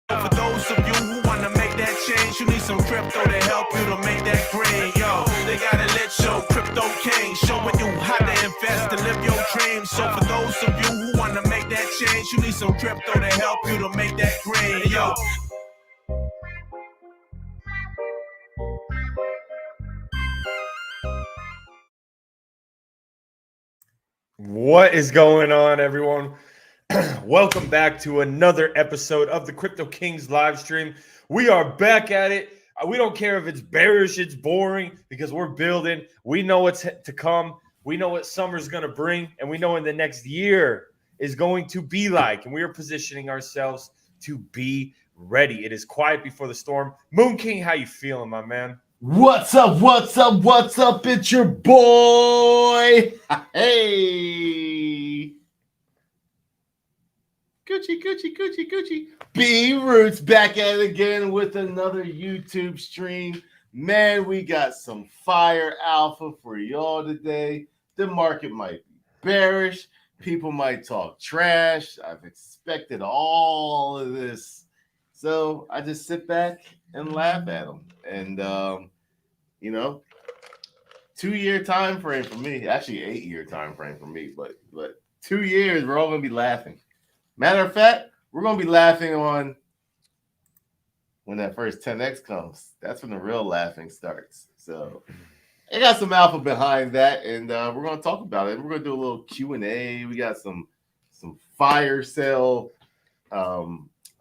For those of you who want to make that change, you need some crypto to help you to make that green. Yo, they gotta let your CryptoKings showing you how to invest and live your dreams. So for those of you who want to make that change, you need some crypto to help you to make that green. Yo. What is going on, everyone? Welcome back to another episode of the CryptoKings live stream. We are back at it. We don't care if it's bearish, it's boring, because we're building. We know what's to come. We know what summer's going to bring, and we know what the next year is going to be like. And we are positioning ourselves to be ready. It is quiet before the storm. Moon King, how you feeling, my man? What's up? What's up? What's up? It's your boy. Hey. Gucci. B Roots back at it again with another YouTube stream. Man, we got some fire alpha for y'all today. The market might be bearish. People might talk trash. I've expected all of this. So I just sit back and laugh at them. And, 2-year time frame for me. Actually, 8-year time frame for me. But 2 years, we're all going to be laughing. Matter of fact, we're going to be laughing on when that first 10X comes. That's when the real laughing starts. So I got some alpha behind that, and we're going to talk about it. We're going to do a little Q&A. We got some fire sale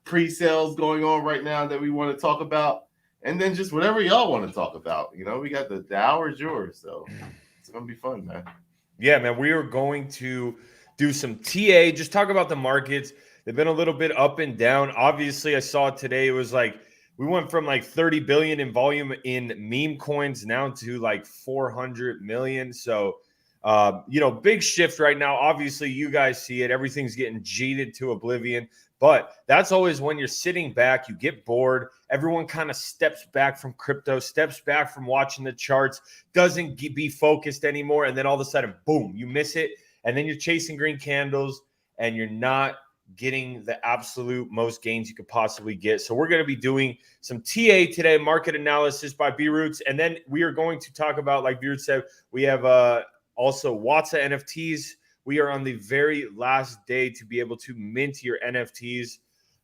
pre-sales going on right now that we want to talk about. And then just whatever y'all want to talk about. We got the hour is yours. So it's going to be fun, man. Yeah, man, we are going to do some TA, just talk about the markets. They've been a little bit up and down. Obviously, I saw today, it was like, we went from like 30 billion in volume in meme coins now to like 400 million. So, big shift right now. Obviously, you guys see it. Everything's getting cheated to oblivion. But that's always when you're sitting back, you get bored. Everyone kind of steps back from crypto, steps back from watching the charts, doesn't be focused anymore. And then all of a sudden, boom, you miss it. And then you're chasing green candles and you're not getting the absolute most gains you could possibly get. So we're going to be doing some TA today, market analysis by B Roots. And then we are going to talk about, like B Roots said, we have also Watsa NFTs. We are on the very last day to be able to mint your NFTs.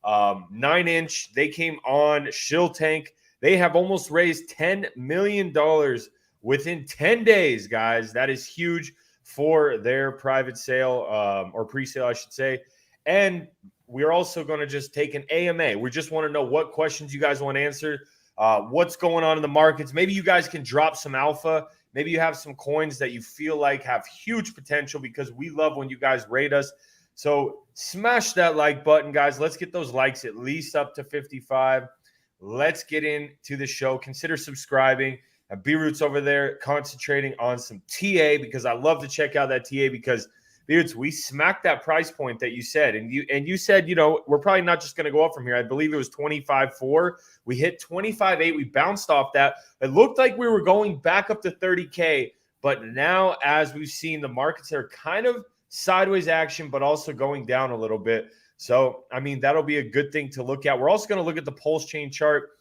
9inch, they came on Shill Tank. They have almost raised $10 million within 10 days, guys. That is huge for their private sale or pre-sale, I should say. And we're also going to just take an AMA. We just want to know what questions you guys want answered, what's going on in the markets. Maybe you guys can drop some alpha. Maybe you have some coins that you feel like have huge potential, because we love when you guys rate us. So smash that like button, guys. Let's get those likes at least up to 55. Let's get into the show. Consider subscribing. B Roots over there concentrating on some TA, because I love to check out that TA, because Dudes, we smacked that price point that you said, and you said, we're probably not just going to go up from here. I believe it was 25.4. We hit 25.8. We bounced off that. It looked like we were going back up to 30K, but now as we've seen, the markets are kind of sideways action, but also going down a little bit. So, I mean, that'll be a good thing to look at. We're also going to look at the Pulsechain chart.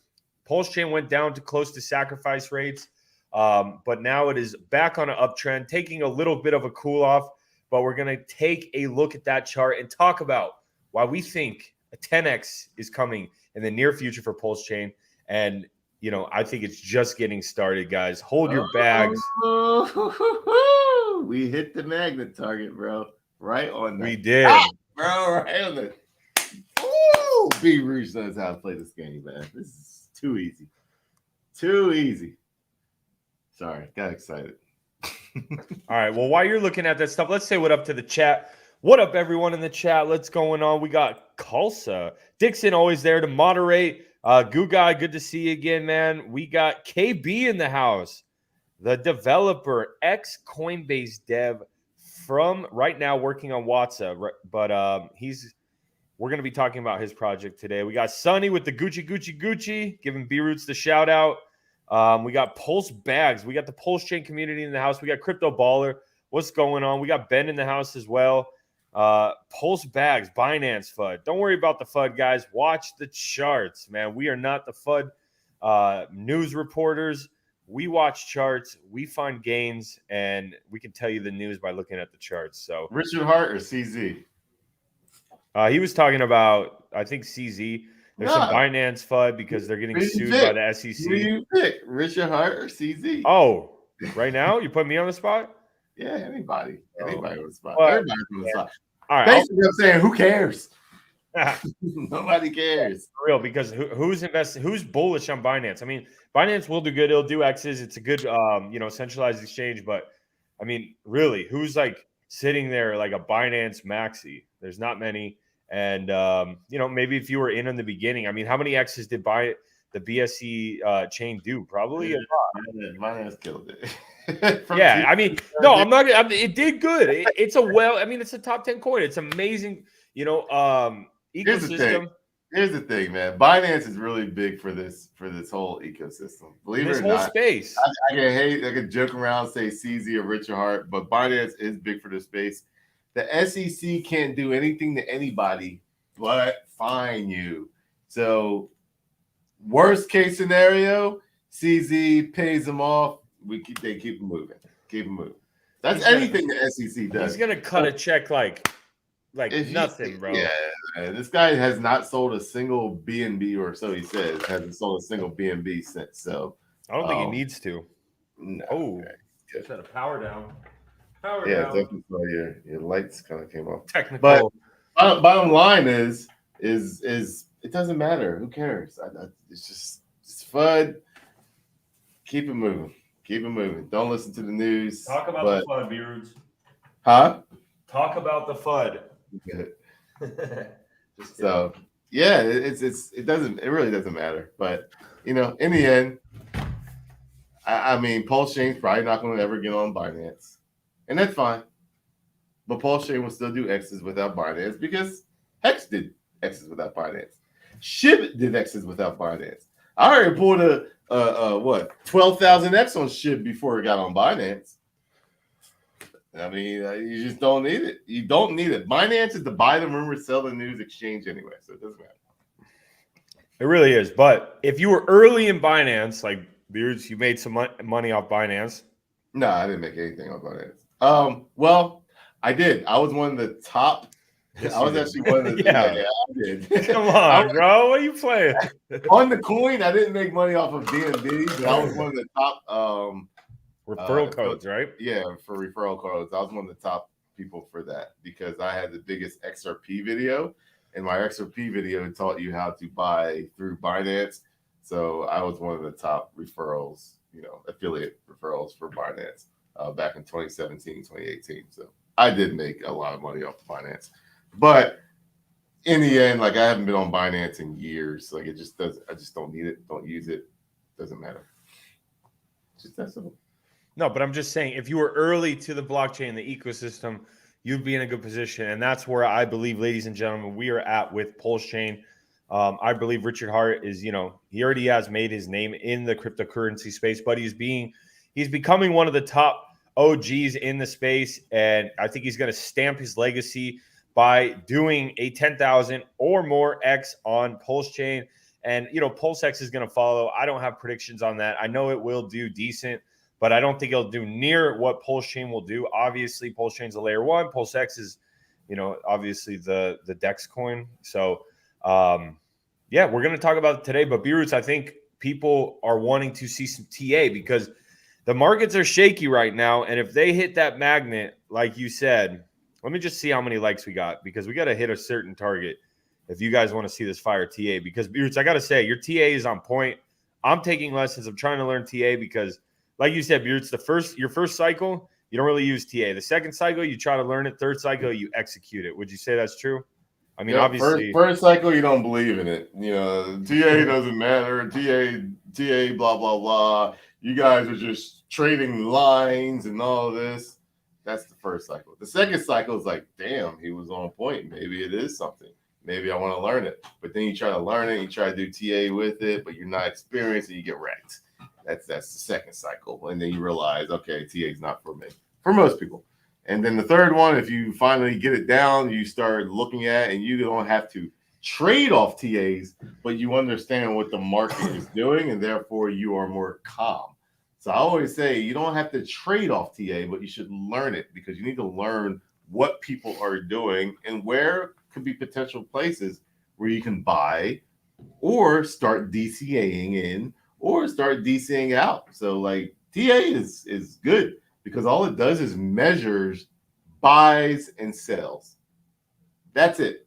Pulsechain went down to close to sacrifice rates, but now it is back on an uptrend, taking a little bit of a cool off. But we're going to take a look at that chart and talk about why we think a 10x is coming in the near future for Pulsechain. And, I think it's just getting started, guys. Hold your bags. We hit the magnet target, bro. Right on that. We did. Bro, right on the. Ooh, B Rouge knows how to play this game, man. This is too easy. Too easy. Sorry, got excited. All right. Well, while you're looking at that stuff, let's say what up to the chat. What up, everyone in the chat? What's going on? We got Kulsa. Dixon always there to moderate. Goo Guy, good to see you again, man. We got KB in the house, the developer, ex-Coinbase dev from right now working on WhatsApp. But we're going to be talking about his project today. We got Sonny with the Gucci, giving B-Roots the shout out. We got Pulse Bags. We got the Pulsechain community in the house. We got Crypto Baller. What's going on? We got Ben in the house as well. Pulse Bags, Binance FUD. Don't worry about the FUD, guys. Watch the charts, man. We are not the FUD news reporters. We watch charts. We find gains, and we can tell you the news by looking at the charts. So Richard Hart or CZ? He was talking about, I think, CZ. There's some Binance FUD because they're getting sued by the SEC. Who do you pick, Richard Hart or CZ? Oh, right now? You put me on the spot? Yeah, anybody. Anybody on the spot. Well, Everybody on the spot. All right. Basically, I'm saying, who cares? Nobody cares. For real, because who's investing? Who's bullish on Binance? I mean, Binance will do good. It'll do X's. It's a good, centralized exchange. But, I mean, really, who's like sitting there like a Binance maxi? There's not many. And, maybe if you were in the beginning, I mean, how many X's did the BSC chain do? Probably a lot. Binance killed it. Yeah, I mean, no, I'm not. It did good. It's a top 10 coin. It's amazing. Ecosystem. Here's the thing, man. Binance is really big for this whole ecosystem. Believe it or not, space. I can joke around, say CZ or Richard Hart, but Binance is big for this space. The SEC can't do anything to anybody but fine you. So, worst case scenario, CZ pays them off. They keep them moving. Keep them moving. That's anything the SEC does. He's gonna cut a check like nothing, bro. Yeah, man. This guy has not sold a single BNB, or so he says. Hasn't sold a single BNB since. So I don't think he needs to. No. Oh, okay. Set a power down. Definitely. Your lights kind of came off. Technical. But bottom line is it doesn't matter. Who cares? It's just fun. Keep it moving. Keep it moving. Don't listen to the news. Talk about the FUD, B-Roots. Huh? Talk about the FUD. So yeah, it really doesn't matter. But in the end, I mean, Pulsechain's probably not going to ever get on Binance, and that's fine. But Pulsechain will still do X's without Binance because Hex did X's without Binance. SHIB did X's without Binance. I already pulled a 12,000 X on SHIB before it got on Binance. I mean, you just don't need it. You don't need it. Binance is the buy the rumor, sell the news exchange anyway, so it doesn't matter. It really is. But if you were early in Binance, like Beards, you made some money off Binance. No, I didn't make anything off Binance. Well, I did. I was one of the top. Yes, I was actually one of the. Yeah, I did. Come on, bro. What are you playing? On the coin, I didn't make money off of BNB, but I was one of the top referral codes, right? Yeah, for referral codes. I was one of the top people for that because I had the biggest XRP video, and my XRP video taught you how to buy through Binance. So I was one of the top referrals, affiliate referrals for Binance back in 2017, 2018. So I did make a lot of money off of Binance. But in the end, I haven't been on Binance in years. I just don't need it. Don't use it. Doesn't matter. Just that simple. No, but I'm just saying, if you were early to the blockchain, the ecosystem, you'd be in a good position. And that's where I believe, ladies and gentlemen, we are at with Pulsechain. I believe Richard Hart is, he already has made his name in the cryptocurrency space, but he's becoming one of the top OGs in the space. And I think he's going to stamp his legacy by doing a 10,000 or more X on Pulsechain. And, PulseX is going to follow. I don't have predictions on that. I know it will do decent, but I don't think it'll do near what Pulsechain will do. Obviously, Pulsechain's a layer 1. PulseX is, obviously the DEX coin. So, yeah, we're going to talk about it today. But B-Roots, I think people are wanting to see some TA because the markets are shaky right now. And if they hit that magnet, like you said, let me just see how many likes we got because we got to hit a certain target if you guys want to see this fire TA. Because, B-Roots, I got to say, your TA is on point. I'm taking lessons. I'm trying to learn TA because, like you said, B-Roots, your first cycle, you don't really use TA. The second cycle, you try to learn it. Third cycle, you execute it. Would you say that's true? I mean, obviously, first cycle you don't believe in it. TA doesn't matter. TA, blah blah blah. You guys are just trading lines and all this. That's the first cycle. The second cycle is like, damn, he was on point. Maybe it is something. Maybe I want to learn it. But then you try to learn it. You try to do TA with it, but you're not experienced and you get wrecked. That's the second cycle, and then you realize, okay, TA is not for me. For most people. And then the third one, if you finally get it down, you start looking at and you don't have to trade off TAs, but you understand what the market is doing, and therefore you are more calm. So I always say you don't have to trade off TA, but you should learn it because you need to learn what people are doing and where could be potential places where you can buy or start DCAing in or start DCAing out. So like TA is good because all it does is measures buys and sells. That's it.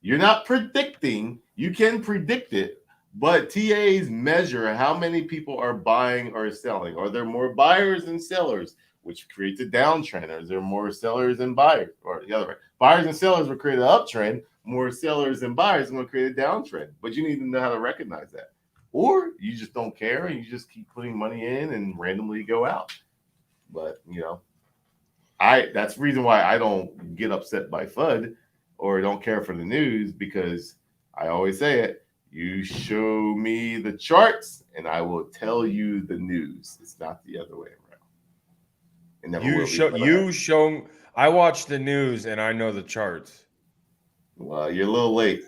You're not predicting. You can predict it, but TAs measure how many people are buying or selling. Are there more buyers than sellers, which creates a downtrend? Or is there more sellers than buyers? Or the other way, buyers and sellers will create an uptrend. More sellers than buyers are going to create a downtrend. But you need to know how to recognize that. Or you just don't care and you just keep putting money in and randomly go out. But, that's the reason why I don't get upset by FUD or don't care for the news because I always say it. You show me the charts and I will tell you the news. It's not the other way around. I watch the news and I know the charts. Well, you're a little late.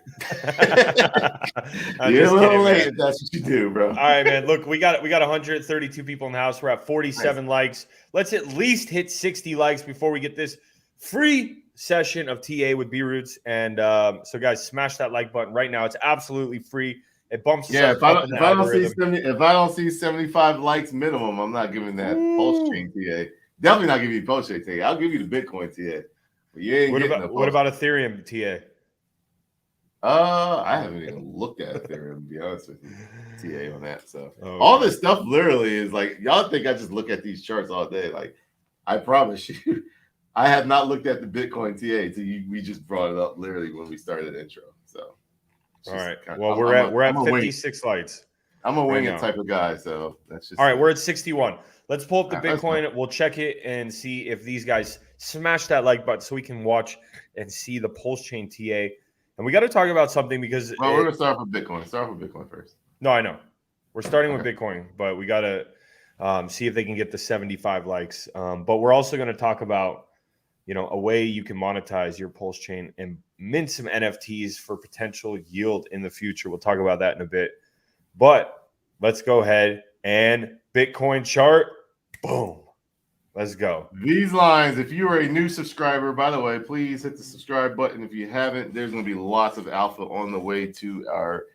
You're a little late if that's what you do, bro. All right, man. Look, we got 132 people in the house. We're at 47 likes. Let's at least hit 60 likes before we get this free session of TA with B-Roots. And so, guys, smash that like button right now. It's absolutely free. It bumps us up. If I don't see 75 likes minimum, I'm not giving that Pulsechain TA. Definitely not giving you Pulsechain TA. I'll give you the Bitcoin TA. But you ain't what about Ethereum TA? I haven't even looked at Ethereum, to be honest with you, TA on that. So all this stuff literally is like, y'all think I just look at these charts all day. Like, I promise you, I have not looked at the Bitcoin TA. We just brought it up literally when we started the intro. So all right. Well, we're at 56 likes. I'm a wing it type of guy, so that's just all right. We're at 61. Let's pull up the Bitcoin. We'll check it and see if these guys smash that like button so we can watch and see the Pulsechain TA. And we got to talk about something because we're going to start with Bitcoin. Start with Bitcoin first. No, I know. We're starting with Bitcoin, but we got to see if they can get the 75 likes. But we're also going to talk about, a way you can monetize your Pulsechain and mint some NFTs for potential yield in the future. We'll talk about that in a bit. But let's go ahead and Bitcoin chart. Boom. Let's go. These lines, if you are a new subscriber, by the way, please hit the subscribe button. If you haven't, there's going to be lots of alpha on the way to our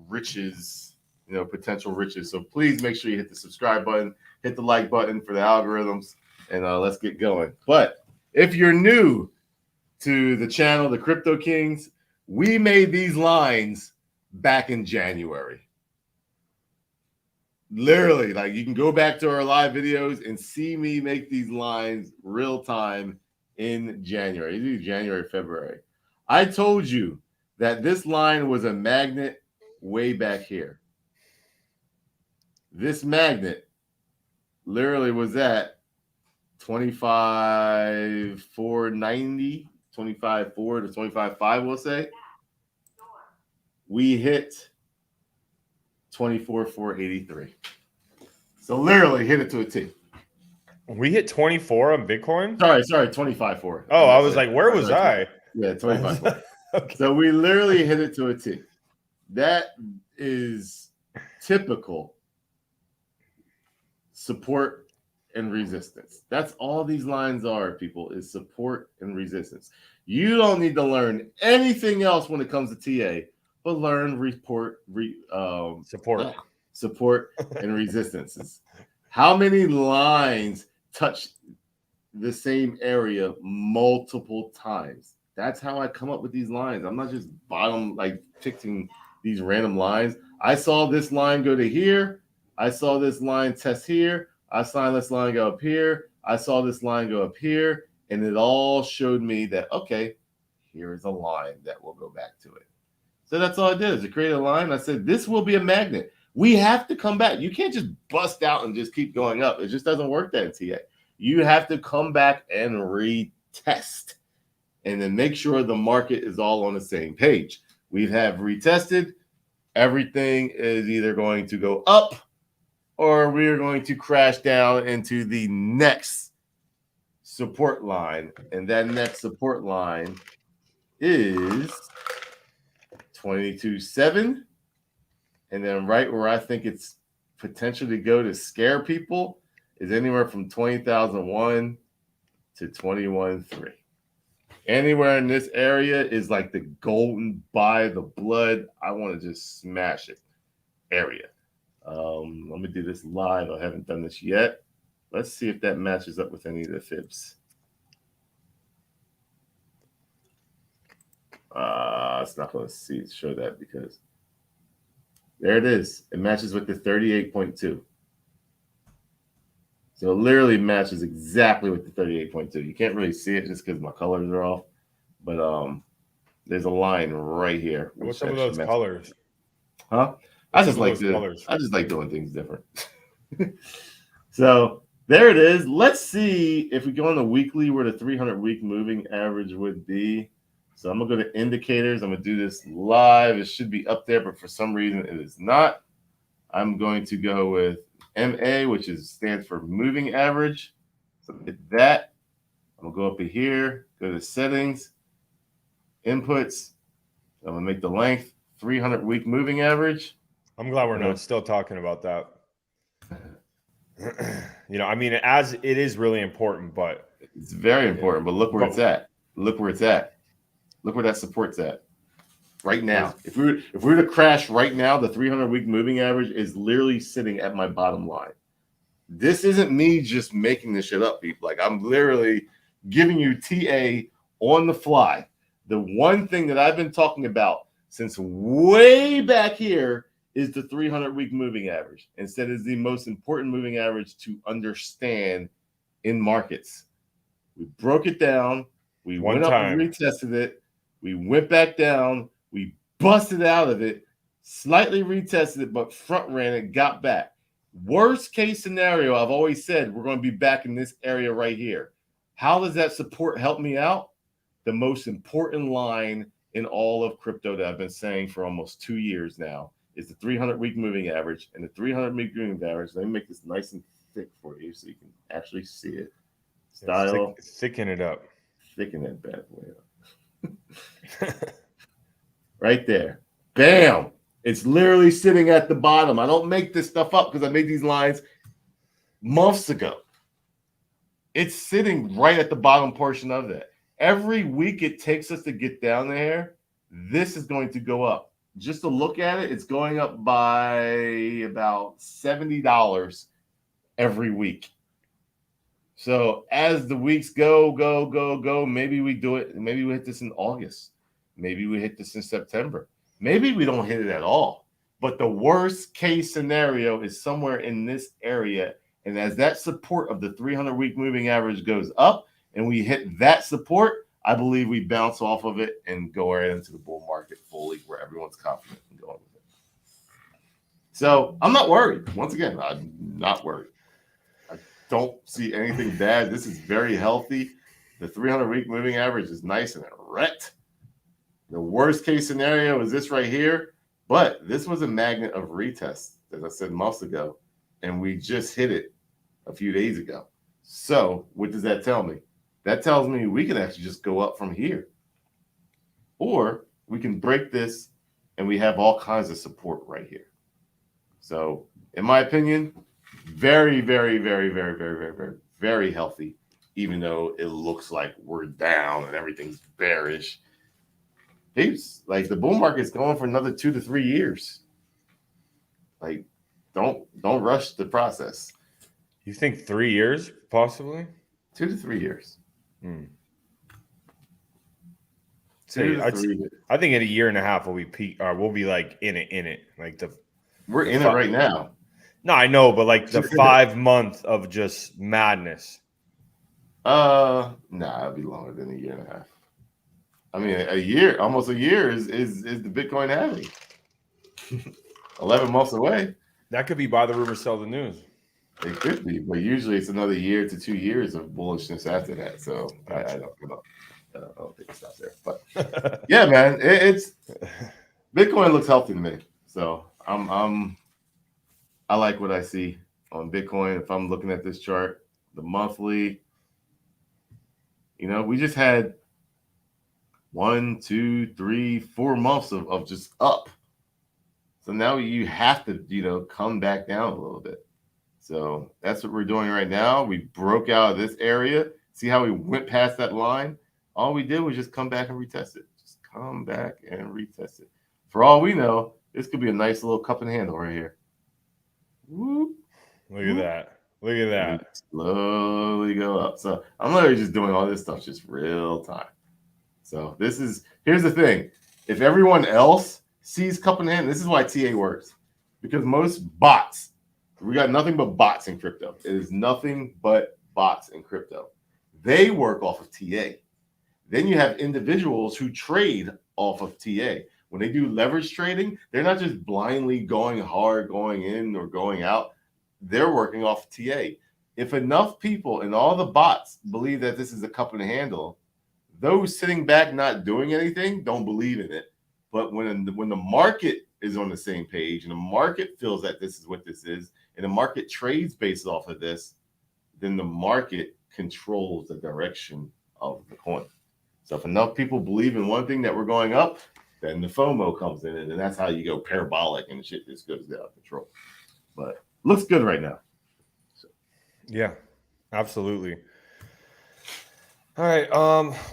riches, potential riches. So please make sure you hit the subscribe button, hit the like button for the algorithms, and let's get going. But if you're new to the channel, the CryptoKings, we made these lines back in January. Literally, like you can go back to our live videos and see me make these lines real time in January, January, February. I told you that this line was a magnet way back here. This magnet literally was at 25,490, 25,4 to 25,5, we'll say. We hit 24,483. So literally hit it to a T. We hit 24 on Bitcoin. Sorry, 25,4. Oh, I was like, where was I? Yeah, 25,4. Okay. So we literally hit it to a T. That is typical support and resistance. That's all these lines are, people, is support and resistance. You don't need to learn anything else when it comes to TA, but learn support and resistances. How many lines touch the same area multiple times? That's how I come up with these lines. I'm not just picking these random lines. I saw this line go to here. I saw this line test here. I saw this line go up here. I saw this line go up here. And it all showed me that, okay, here is a line that will go back to it. So that's all I did is to create a line. I said, this will be a magnet. We have to come back. You can't just bust out and just keep going up. It just doesn't work that in TA. You have to come back and retest and then make sure the market is all on the same page. We have retested. Everything is either going to go up or we are going to crash down into the next support line. And that next support line is 22.7. And then right where I think it's potential to go to scare people is anywhere from 20,001 to 21.3. Anywhere in this area is like the golden by the blood. I want to just smash it area. Let me do this live. I haven't done this yet. Let's see if that matches up with any of the fibs. It's not going to show that because there it is. It matches with the 38.2. So it literally matches exactly with the 38.2. You can't really see it just because my colors are off. But there's a line right here. What's some of those colors? Huh? I just like doing things different. So there it is. Let's see if we go on the weekly where the 300-week moving average would be. So I'm going to go to indicators. I'm going to do this live. It should be up there, but for some reason it is not. I'm going to go with MA, which stands for moving average. So hit that. I'm going to go up to here, go to settings, inputs. I'm going to make the length 300-week moving average. I'm glad we're not still talking about that. I mean, as it is really important, but it's very important. But look where it's at. Look where it's at. Look where that support's at right now. If we were to crash right now, the 300-week moving average is literally sitting at my bottom line. This isn't me just making this shit up, people. Like, I'm literally giving you TA on the fly. The one thing that I've been talking about since way back here is the 300-week moving average. Instead, is the most important moving average to understand in markets. We broke it down. We went up and retested it. We went back down. We busted out of it, slightly retested it, but front ran it, got back. Worst case scenario, I've always said we're going to be back in this area right here. How does that support help me out? The most important line in all of crypto that I've been saying for almost 2 years now is the 300-week moving average. And the 300-week moving average, let me make this nice and thick for you so you can actually see it. Style. Thicken it up. Thicken that bad boy up. Right there. Bam. It's literally sitting at the bottom. I don't make this stuff up because I made these lines months ago. It's sitting right at the bottom portion of that. Every week it takes us to get down there, this is going to go up. Just to look at it, it's going up by about $70 every week. So as the weeks go, maybe we do it. Maybe we hit this in August. Maybe we hit this in September. Maybe we don't hit it at all. But the worst case scenario is somewhere in this area. And as that support of the 300-week moving average goes up and we hit that support, I believe we bounce off of it and go right into the bull market fully where everyone's confident in going with it. So I'm not worried. Once again, I'm not worried. don't see anything bad. This is very healthy. The 300-week moving average is nice and erect. The worst case scenario is this right here, but this was a magnet of retest, as I said months ago, and we just hit it a few days ago. So what does that tell me? That tells me we can actually just go up from here, or we can break this and we have all kinds of support right here. So in my opinion, very, very, very, very, very, very, very, very healthy, even though it looks like we're down and everything's bearish. Peeps, like the bull market's going for another 2 to 3 years. Like, don't rush the process. You think 3 years, possibly? 2 to 3 years. I think in a year and a half we'll be like in it. Like we're in it right now. No, I know, but like the 5 month of just madness. Nah, it'll be longer than a year and a half. I mean, a year, almost a year is the Bitcoin halving. 11 months away. That could be buy the rumor, sell the news. It could be, but usually it's another year to 2 years of bullishness after that. So I don't think it stops there. But yeah, man, it's Bitcoin looks healthy to me. So I like what I see on Bitcoin. If I'm looking at this chart, the monthly, we just had 1, 2, 3, 4 months of just up. So now you have to, come back down a little bit. So that's what we're doing right now. We broke out of this area. See how we went past that line? All we did was just come back and retest it. Just come back and retest it. For all we know, this could be a nice little cup and handle right here. Whoop. Look at that. Look at that. Slowly go up. So I'm literally just doing all this stuff just real time. So here's the thing. If everyone else sees cup and handle, this is why TA works. Because most bots, we got nothing but bots in crypto. It is nothing but bots in crypto. They work off of TA. Then you have individuals who trade off of TA. When they do leverage trading, they're not just blindly going hard, going in or going out. They're working off TA. If enough people and all the bots believe that this is a cup and handle, those sitting back not doing anything don't believe in it. But when the market is on the same page and the market feels that this is what this is, and the market trades based off of this, then the market controls the direction of the coin. So if enough people believe in one thing that we're going up, then the FOMO comes in, and that's how you go parabolic and shit just goes out of control. But looks good right now. So. Yeah, absolutely. All right,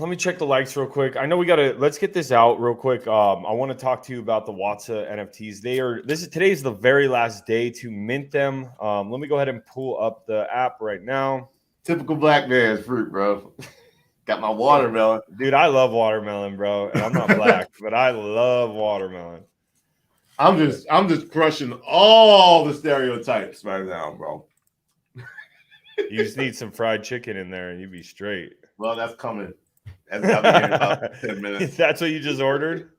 let me check the likes real quick. I know let's get this out real quick. I want to talk to you about the Watsa NFTs. Today is the very last day to mint them. Let me go ahead and pull up the app right now. Typical black man's fruit, bro. Got my watermelon. Dude, I love watermelon, bro. And I'm not black, but I love watermelon. I'm just crushing all the stereotypes right now, bro. You just need some fried chicken in there and you'd be straight. Well, that's coming. That's got me in about 10 minutes. That's what you just ordered?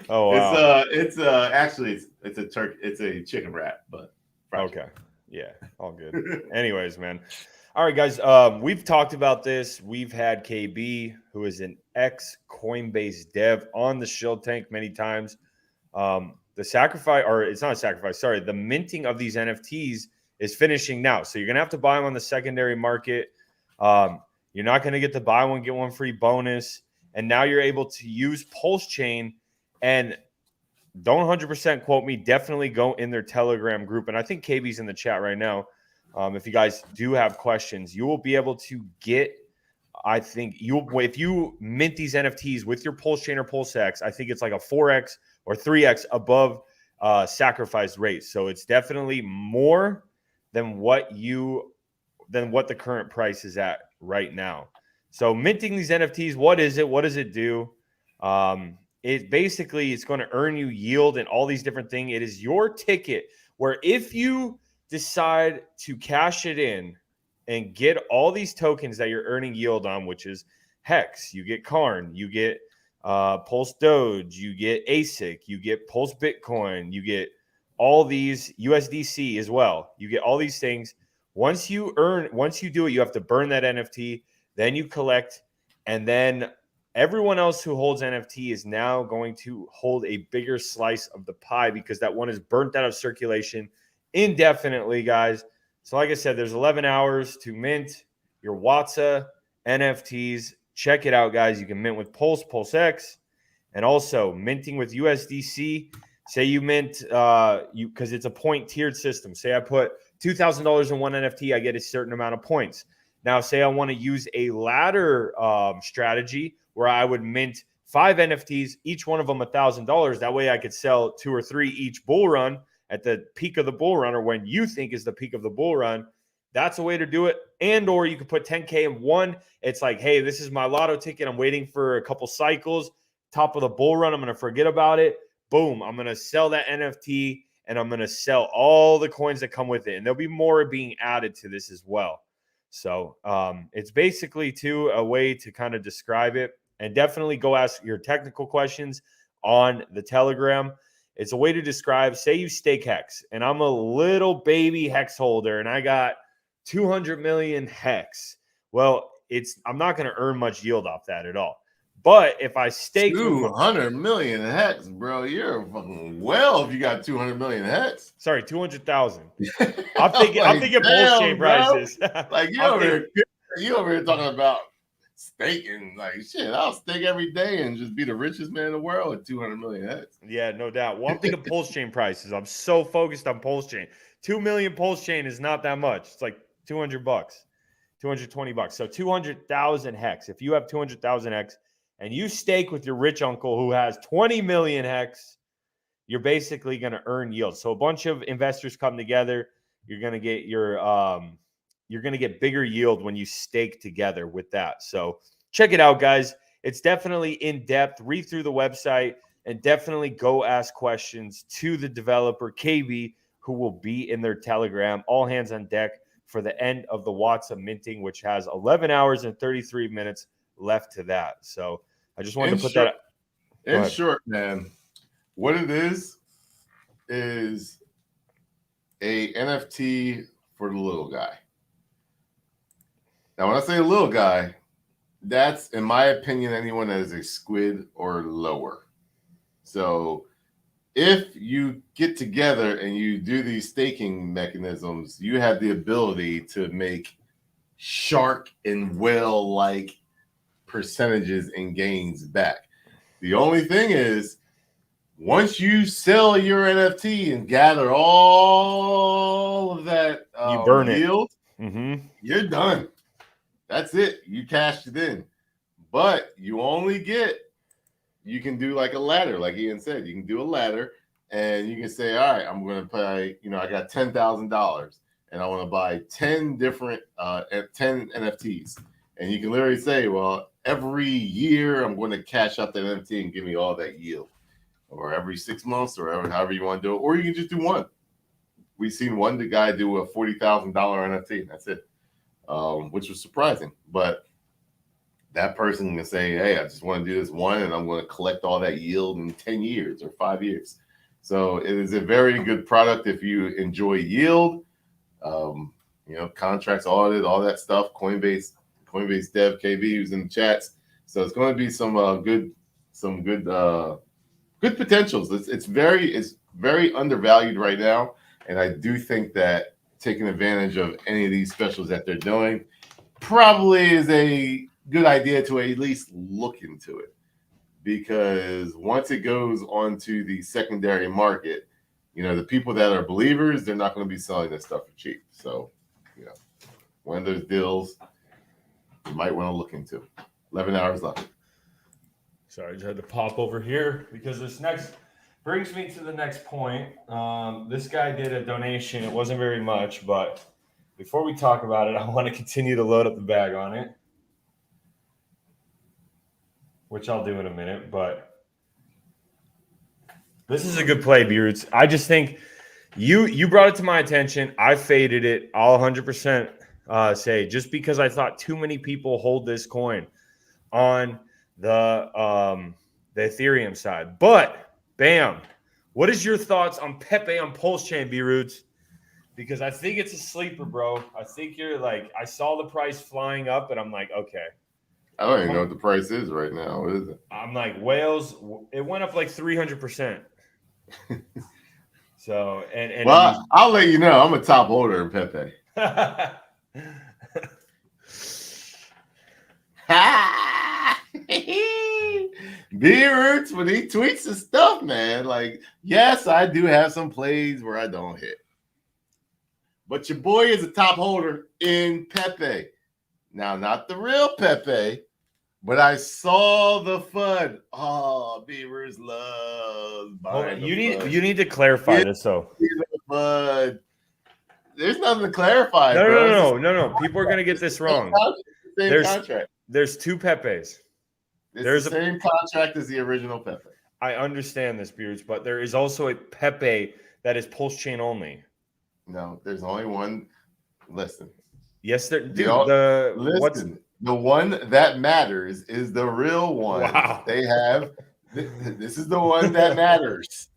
Oh wow. It's a chicken wrap, but okay. Yeah, all good. Anyways, man. All right, guys. We've talked about this. We've had KB, who is an ex-Coinbase dev, on the Shill Tank many times. The sacrifice, or it's not a sacrifice, sorry, the minting of these NFTs is finishing now. So you're going to have to buy them on the secondary market. You're not going to get the buy one, get one free bonus. And now you're able to use Pulsechain. And don't 100% quote me. Definitely go in their Telegram group. And I think KB's in the chat right now. If you guys do have questions, you will be able to get, I think, if you mint these NFTs with your Pulsechain or PulseX, I think it's like a 4x or 3x above sacrifice rate. So it's definitely more than what the current price is at right now. So minting these NFTs, what is it? What does it do? It's going to earn you yield and all these different things. It is your ticket where if you decide to cash it in and get all these tokens that you're earning yield on, which is Hex, you get Karn, you get Pulse Doge, you get ASIC, you get Pulse Bitcoin, you get all these USDC as well. You get all these things. Once you do it, you have to burn that NFT, then you collect, and then everyone else who holds NFT is now going to hold a bigger slice of the pie because that one is burnt out of circulation indefinitely, guys. So like I said, there's 11 hours to mint your WATSA NFTs. Check it out, guys. You can mint with PulseX, and also minting with USDC. Say you mint because it's a point tiered system. Say I put $2,000 in one NFT, I get a certain amount of points. Now, say I want to use a ladder strategy where I would mint 5 NFTs, each one of them $1,000. That way I could sell 2 or 3 each bull run at the peak of the bull run, or when you think is the peak of the bull run. That's a way to do it. And or you could put 10K in one. It's like, hey, this is my lotto ticket. I'm waiting for a couple cycles. Top of the bull run, I'm going to forget about it. Boom, I'm going to sell that NFT, and I'm going to sell all the coins that come with it. And there'll be more being added to this as well. So it's basically a way to kind of describe it. And definitely go ask your technical questions on the Telegram. It's a way to describe, say you stake Hex, and I'm a little baby Hex holder, and I got 200 million Hex. Well, I'm not going to earn much yield off that at all. But if I stake 200 million Hex, bro, you're fucking well if you got 200 million Hex. Sorry, 200,000. I'm thinking Pulsechain prices. Like you over here talking about staking. Like shit, I'll stake every day and just be the richest man in the world with 200 million Hex. Yeah, no doubt. Well, I'm thinking Pulsechain prices. I'm so focused on Pulsechain. 2 million Pulsechain is not that much. It's like $200, $220. So 200,000 Hex. If you have 200,000 Hex and you stake with your rich uncle who has 20 million Hex, you're basically going to earn yield. So a bunch of investors come together. You're going to get you're going to get bigger yield when you stake together with that. So check it out, guys. It's definitely in depth. Read through the website and definitely go ask questions to the developer, KB, who will be in their Telegram. All hands on deck for the end of the WATSA minting, which has 11 hours and 33 minutes left to that. So I just wanted to put that up. In short, man, what it is a NFT for the little guy. Now, when I say a little guy, that's, in my opinion, anyone that is a squid or lower. So if you get together and you do these staking mechanisms, you have the ability to make shark and whale-like percentages and gains back. The only thing is, once you sell your NFT and gather all of that you burn yield, you're done. That's it. You cashed it in. But you can do like a ladder, like Ian said. You can do a ladder, and you can say, all right, I'm going to pay, I got $10,000, and I want to buy 10 different 10 NFTs. And you can literally say, well, every year I'm going to cash out that NFT and give me all that yield. Or every 6 months, or however you want to do it. Or you can just do one. We've seen one guy do a $40,000 NFT. That's it, which was surprising. But that person can say, hey, I just want to do this one, and I'm going to collect all that yield in 10 years or 5 years. So it is a very good product if you enjoy yield, contracts audited, all that stuff. Coinbase dev KB who's in the chats. So it's going to be some good potentials. It's very undervalued right now, and I do think that taking advantage of any of these specials that they're doing probably is a good idea to at least look into it, because once it goes onto the secondary market, the people that are believers, they're not going to be selling this stuff for cheap. So, one of those deals you might want to look into. 11 hours left. Sorry, I just had to pop over here because this next brings me to the next point. This guy did a donation. It wasn't very much, but before we talk about it, I want to continue to load up the bag on it, which I'll do in a minute. But this is a good play, B-Roots. I just think you brought it to my attention. I faded it. I'll 100% say, just because I thought too many people hold this coin on the Ethereum side. But bam, what is your thoughts on Pepe on Pulsechain, B-Roots? because I think it's a sleeper, bro. I think you're like, I saw the price flying up, and I'm like, okay. I don't even know what the price is right now. What is it? I'm like, whales, it went up like 300%. So, and well, I'll let you know. I'm a top holder in Pepe. B-Roots, when he tweets his stuff, man, like, yes, I do have some plays where I don't hit. But your boy is a top holder in Pepe. Now, not the real Pepe, but I saw the FUD. Oh, B-Roots loves buying you FUD. need to clarify this, though. FUD. There's nothing to clarify, no, bro. No. People are going to get this wrong. Same contract. There's two Pepes. There's the same contract as the original Pepe. I understand this, Beards, but there is also a Pepe that is Pulsechain only. No, there's only one. Listen. Yes, there. Dude, the one that matters is the real one. Wow. They have. This is the one that matters.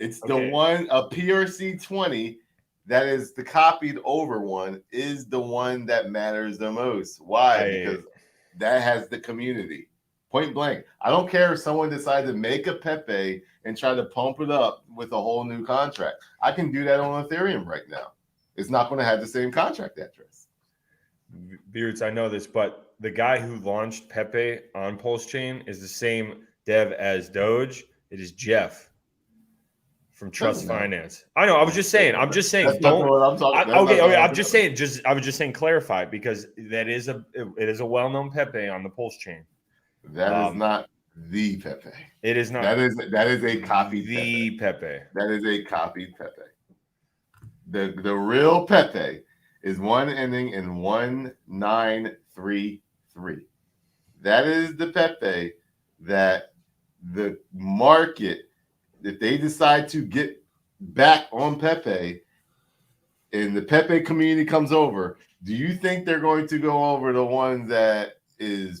It's the one, a PRC 20 that is the copied over one is the one that matters the most. Why? Because that has the community. Point blank. I don't care if someone decides to make a Pepe and try to pump it up with a whole new contract. I can do that on Ethereum right now. It's not going to have the same contract address. Beards, I know this, but the guy who launched Pepe on Pulsechain is the same dev as Doge. It is Jeff from Trust Finance. I know. I was just saying. I'm just saying. That's not what I'm talking about. Okay. I'm just saying. I was just saying. Clarify, because it is a well-known Pepe on the Pulsechain. That is not the Pepe. It is not. That is a copied Pepe. That is a copied Pepe. The real Pepe is one ending in 1933. That is the Pepe that the market, if they decide to get back on Pepe and the Pepe community comes over, do you think they're going to go over the one that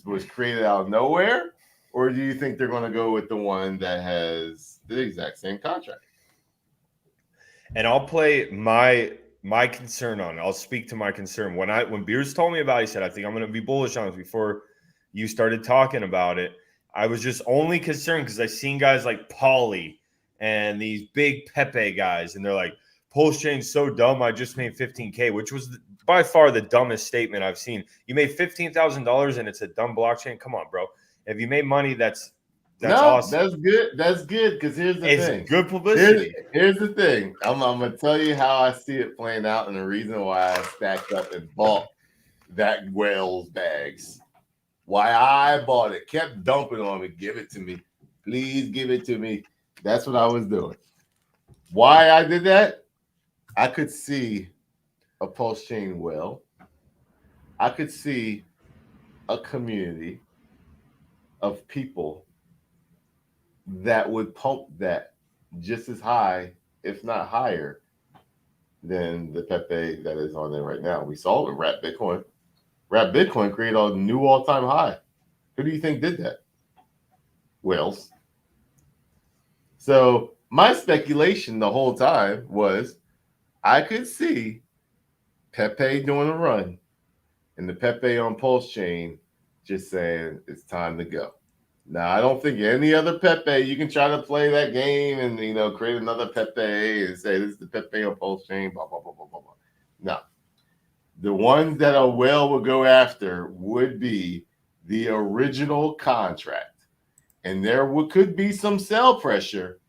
was created out of nowhere, or do you think they're going to go with the one that has the exact same contract? And I'll play my concern on it. I'll speak to my concern. When Beers told me about it, he said, I think I'm going to be bullish on it before you started talking about it. I was just only concerned because I seen guys like Polly and these big Pepe guys, and they're like, Pulsechain's so dumb, I just made $15K, which was by far the dumbest statement I've seen. You made $15,000 and it's a dumb blockchain? Come on, bro. If you made money, that's awesome. That's good. That's good, because here's the thing. It's good publicity. Here's the thing. I'm going to tell you how I see it playing out and the reason why I stacked up and bought that whales bags. Why I bought it. Kept dumping on me. Give it to me. Please give it to me. That's what I was doing. Why I did that? I could see a Pulsechain Will. I could see a community of people that would pump that just as high, if not higher, than the Pepe that is on there right now. We saw it with Wrap Bitcoin. Wrap Bitcoin created a new all-time high. Who do you think did that? Whales. So my speculation the whole time was I could see Pepe doing a run and the Pepe on Pulsechain just saying it's time to go. Now, I don't think any other Pepe, you can try to play that game and, create another Pepe and say this is the Pepe on Pulsechain, blah, blah, blah, blah, blah, blah. No. The ones that a whale would go after would be the original contract. And there could be some sell pressure,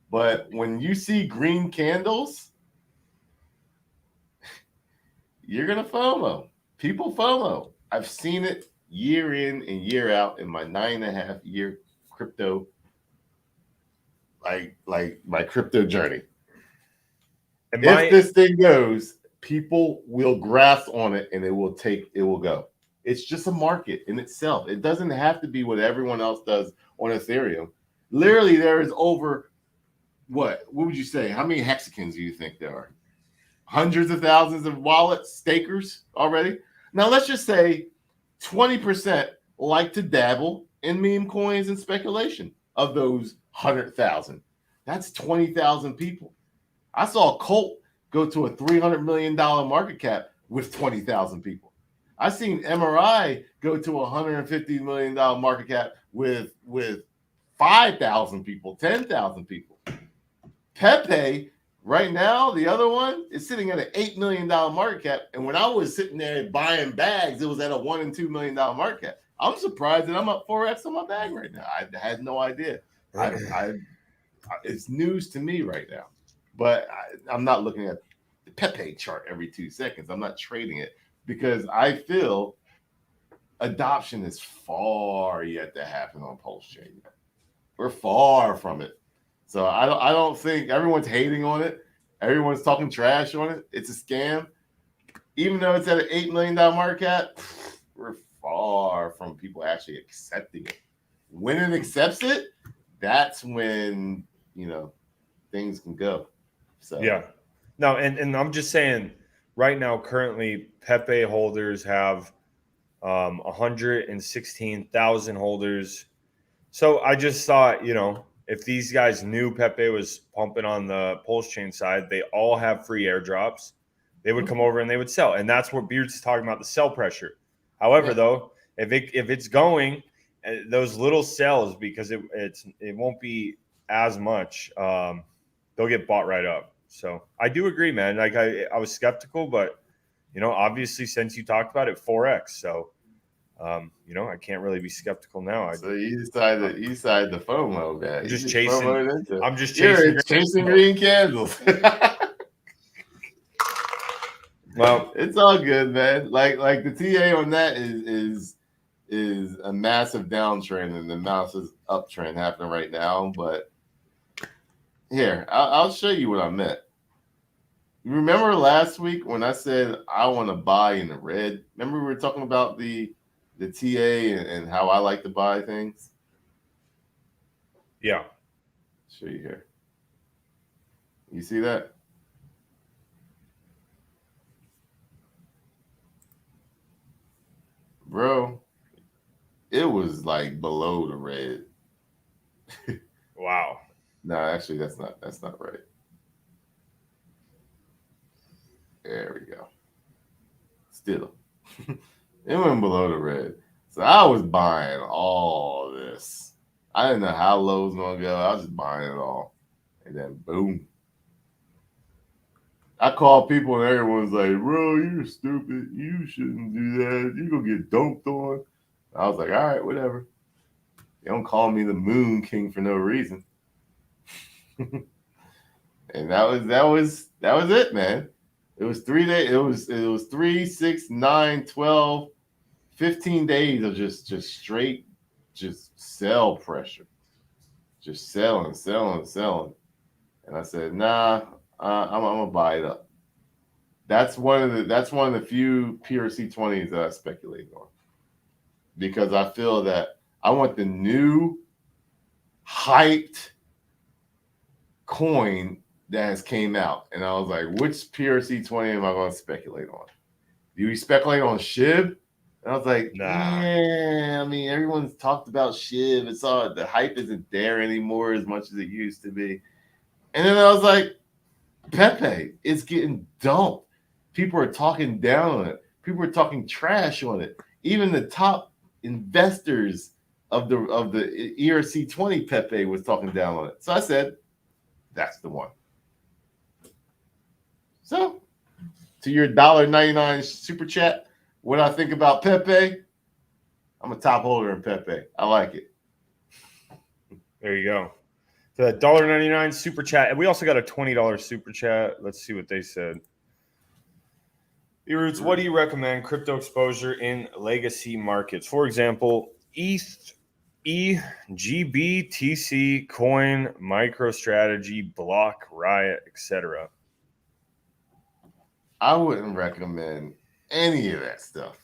but when you see green candles, you're going to FOMO. People FOMO. I've seen it year in and year out in my 9.5-year crypto, like my crypto journey. If this thing goes, people will grasp on it and it will go. It's just a market in itself. It doesn't have to be what everyone else does on Ethereum. Literally, there is over what would you say? How many hexagons do you think there are? Hundreds of thousands of wallets, stakers already. Now, let's just say 20% like to dabble in meme coins and speculation of those 100,000. That's 20,000 people. I saw Colt go to a $300 million market cap with 20,000 people. I've seen MRI go to a $150 million market cap with 5,000 people, 10,000 people. Pepe, right now, the other one is sitting at an $8 million market cap. And when I was sitting there buying bags, it was at a $1 and $2 million market cap. I'm surprised that I'm up 4x on my bag right now. I had no idea. It's news to me right now. But I'm not looking at the Pepe chart every 2 seconds. I'm not trading it because I feel adoption is far yet to happen on Pulsechain. We're far from it. So I don't think everyone's hating on it. Everyone's talking trash on it. It's a scam. Even though it's at an $8 million market cap, we're far from people actually accepting it. When it accepts it, that's when, things can go. So yeah. No, and I'm just saying right now, currently, Pepe holders have 116,000 holders. So I just thought, if these guys knew Pepe was pumping on the Pulsechain side, they all have free airdrops. They would come over and they would sell. And that's what Beard's talking about, the sell pressure. However, though, if it's going, those little sells, because it won't be as much, they'll get bought right up. So I do agree, man. Like I was skeptical, but obviously since you talked about it, 4x. So I can't really be skeptical now. So you decided the FOMO, man. I'm just chasing green candles. Well, it's all good, man. Like the TA on that is a massive downtrend and the massive uptrend happening right now. But here, I'll show you what I meant. You remember last week when I said I want to buy in the red? Remember we were talking about the TA and how I like to buy things? Yeah. I'll show you here. You see that? Bro, it was like below the red. Wow. No, actually that's not right. There we go. Still. It went below the red. So I was buying all this. I didn't know how low it was gonna go. I was just buying it all. And then boom. I called people and everyone's like, bro, you're stupid. You shouldn't do that. You're gonna get dumped on. I was like, all right, whatever. You don't call me the Moon King for no reason. And that was it, man. It was 3 days. It was 3, 6, 9, 12, 15 days of just straight sell pressure. Just selling. And I said, nah, I'm gonna buy it up. That's one of the few PRC20s that I speculate on. Because I feel that I want the new hyped coin that has came out. And I was like, which PRC20 am I going to speculate on? Do you speculate on SHIB? And I was like, nah. Yeah, I mean, everyone's talked about SHIB. It's all, the hype isn't there anymore as much as it used to be. And then I was like, Pepe, it's getting dumped. People are talking down on it. People are talking trash on it. Even the top investors of the ERC20 Pepe was talking down on it. So I said, that's the one. So, to your $1.99 super chat, what I think about Pepe, I'm a top holder in Pepe. I like it. There you go. The $1.99 super chat. And we also got a $20 super chat. Let's see what they said. E-Roots, what do you recommend crypto exposure in legacy markets? For example, ETH, EGB, TC, Coin, MicroStrategy, Block, Riot, etc. I wouldn't recommend any of that stuff.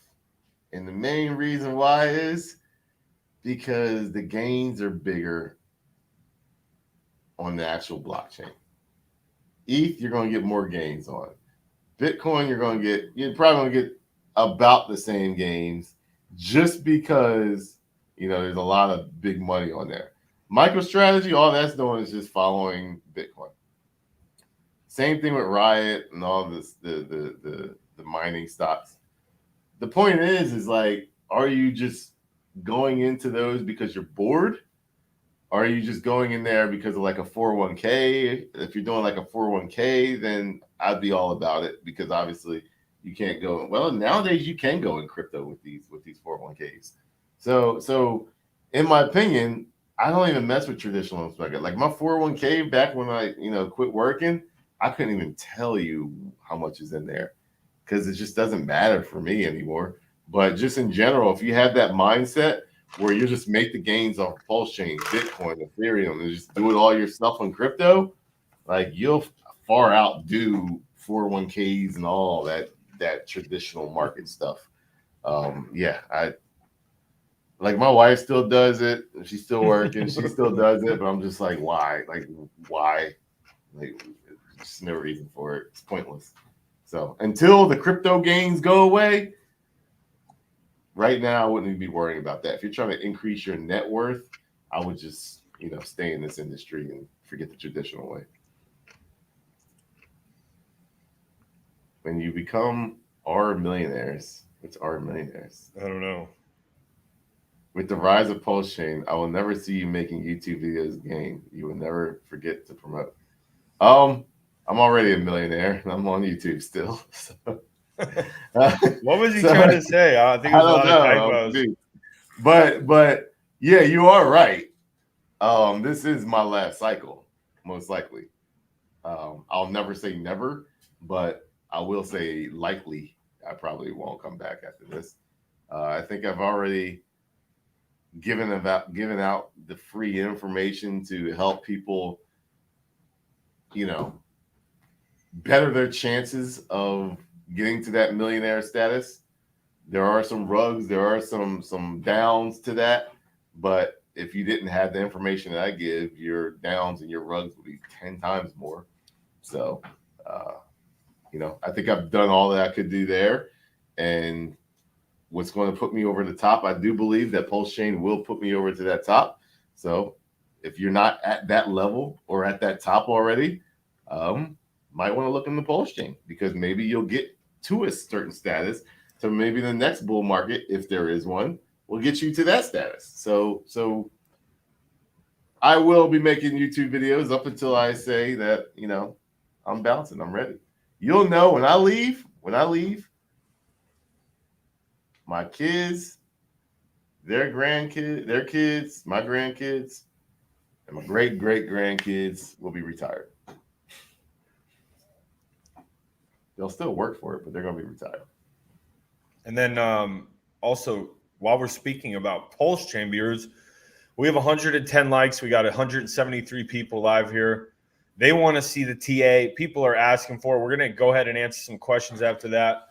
And the main reason why is because the gains are bigger on the actual blockchain. ETH, you're going to get more gains on. Bitcoin, you're probably going to get about the same gains just because, there's a lot of big money on there. MicroStrategy, all that's doing is just following Bitcoin. Same thing with Riot and all this, the mining stocks. The point is like, are you just going into those because you're bored? Or are you just going in there because of like a 401k? If you're doing like a 401k, then I'd be all about it, because obviously you can't go. Well, nowadays you can go in crypto with these 401ks. So in my opinion, I don't even mess with traditional investment. Like my 401k back when I quit working, I couldn't even tell you how much is in there, because it just doesn't matter for me anymore. But just in general, if you have that mindset where you just make the gains off Pulsechain, Bitcoin, Ethereum, and just do it all yourself on crypto, like you'll far outdo 401ks and all that traditional market stuff. I like, my wife still does it. She's still working. She still does it, but I'm just like, why? Like, why? Like, there's no reason for it. It's pointless. So until the crypto gains go away, right now I wouldn't even be worrying about that. If you're trying to increase your net worth, I would just stay in this industry and forget the traditional way. When you become our millionaires, it's our millionaires. I don't know. With the rise of Pulsechain, I will never see you making YouTube videos again. You will never forget to promote. I'm already a millionaire and I'm on YouTube still. So. What was he trying to say? I think it was a lot of typos. But yeah, you are right. This is my last cycle, most likely. I'll never say never, but I will say likely I probably won't come back after this. I think I've already given out the free information to help people, better their chances of getting to that millionaire status. There are some rugs, there are some downs to that, but if you didn't have the information that I give, your downs and your rugs would be 10 times more. So, I think I've done all that I could do there. And what's going to put me over the top, I do believe that Pulsechain will put me over to that top. So if you're not at that level or at that top already, might want to look into Pulsechain, because maybe you'll get to a certain status. So maybe the next bull market, if there is one, will get you to that status. So I will be making YouTube videos up until I say that, I'm bouncing, I'm ready. You'll know when I leave, my kids, their grandkids, their kids, my grandkids, and my great grandkids will be retired. They'll still work for it, but they're going to be retired. And then also, while we're speaking about Pulsechain viewers, we have 110 likes. We got 173 people live here. They want to see the TA. People are asking for it. We're going to go ahead and answer some questions after that.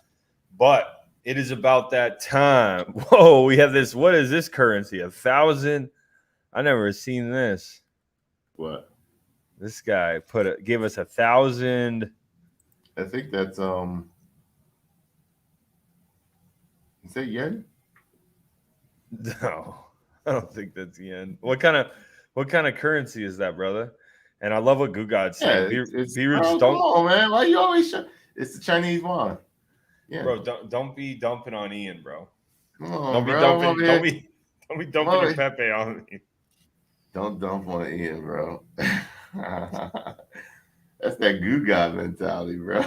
But it is about that time. Whoa, we have this. What is this currency? 1,000? I never seen this. What? This guy gave us 1,000. I think that's is that yen? No, I don't think that's yen. What kind of currency is that, brother? And I love what Goo God's saying. Come on, man. Why you always it's the Chinese yuan. Yeah. Bro, don't be dumping on Ian, bro. Come on, don't be bro. dumping your Pepe on me. Don't dump on Ian, bro. That's that Goo God mentality, bro.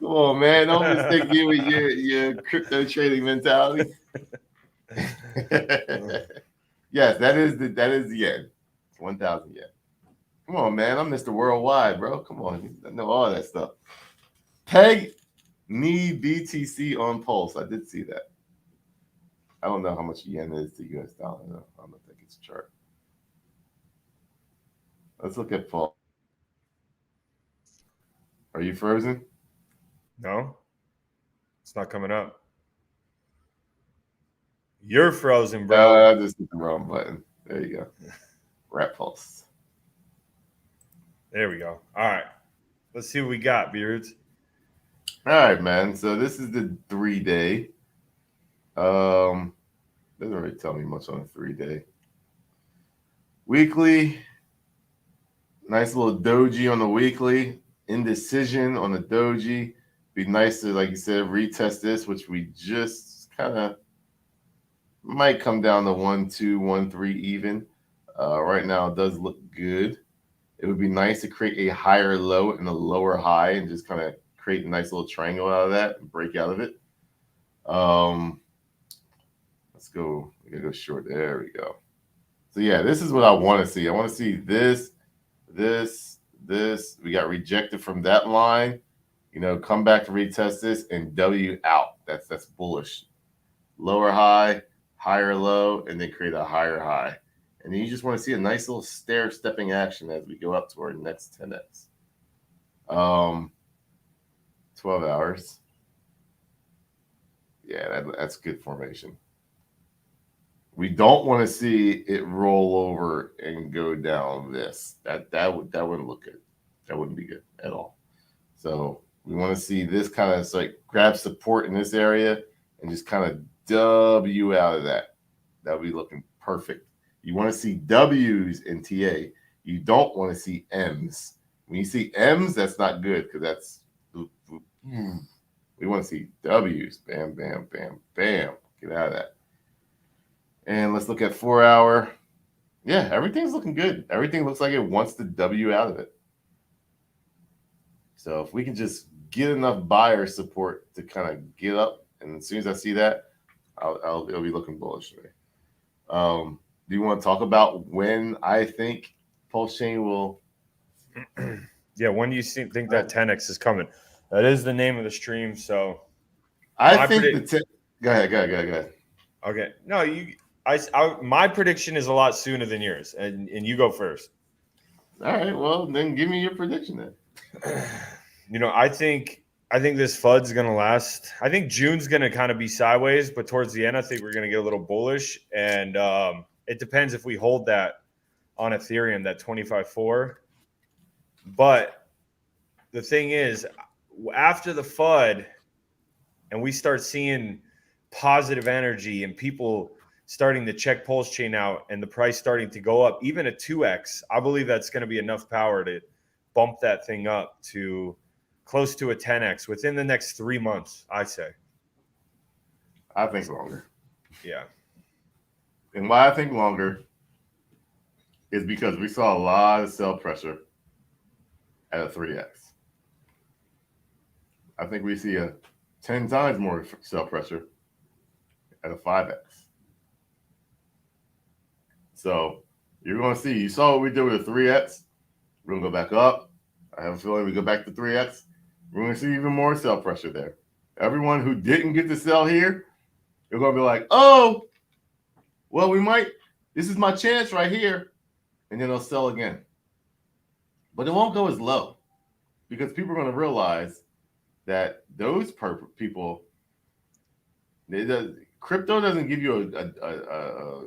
Come on, man. Don't mistake you with your crypto trading mentality. Yes, that is the yen. It's 1,000 yen. Come on, man. I'm Mr. Worldwide, bro. Come on. I know all that stuff. Peg need BTC on Pulse. I did see that. I don't know how much yen is to US dollar. No, I don't think it's a chart. Let's look at Pulse. Are you frozen? No, it's not coming up. You're frozen, bro. I just hit the wrong button. There you go. Wrap Pulse. There we go. All right. Let's see what we got, Beards. All right, man. So this is the 3-day. Doesn't really tell me much on a 3-day. Weekly. Nice little doji on the weekly. Indecision on the doji. Be nice to, like you said, retest this, which we just kind of might come down to 1, 2, 1, 3 even. Right now, it does look good. It would be nice to create a higher low and a lower high and just kind of create a nice little triangle out of that and break out of it. Let's go. We're going to go short. There we go. So, yeah, this is what I want to see. I want to see this. We got rejected from that line. You know, come back to retest this and W out. That's bullish. Lower high, higher low, and then create a higher high. And then you just want to see a nice little stair-stepping action as we go up to our next 10x. 12 hours. Yeah, that's good formation. We don't want to see it roll over and go down this. That wouldn't look good. That wouldn't be good at all. So we want to see this kind of like grab support in this area and just kind of W out of that. That would be looking perfect. You want to see W's in TA. You don't want to see M's. When you see M's, that's not good because that's we want to see W's. Bam, bam, bam, bam. Get out of that. And let's look at 4 hour. Yeah, everything's looking good. Everything looks like it wants the W out of it. So if we can just get enough buyer support to kind of get up, and as soon as I see that, it'll be looking bullish today. Do you want to talk about when I think Pulsechain will? Yeah, when do you think that 10x is coming? That is the name of the stream. So I think go ahead. Okay, no, my prediction is a lot sooner than yours, and you go first. All right, well then give me your prediction then. You know, I think this FUD's going to last. I think June's going to kind of be sideways, but towards the end, I think we're going to get a little bullish. And it depends if we hold that on Ethereum, that 25.4. But the thing is, after the FUD and we start seeing positive energy and people starting to check Pulsechain out and the price starting to go up, even a 2x, I believe that's going to be enough power to bump that thing up to close to a 10x within the next 3 months, I say. I think longer. Yeah. And why I think longer is because we saw a lot of sell pressure at a 3x. I think we see a 10 times more sell pressure at a 5x. So you're going to see, you saw what we did with a 3x. We're going to go back up. I have a feeling we go back to 3x. We're going to see even more sell pressure there. Everyone who didn't get to sell here, they're going to be like, oh, well, this is my chance right here. And then they'll sell again. But it won't go as low because people are going to realize that those people, crypto doesn't give you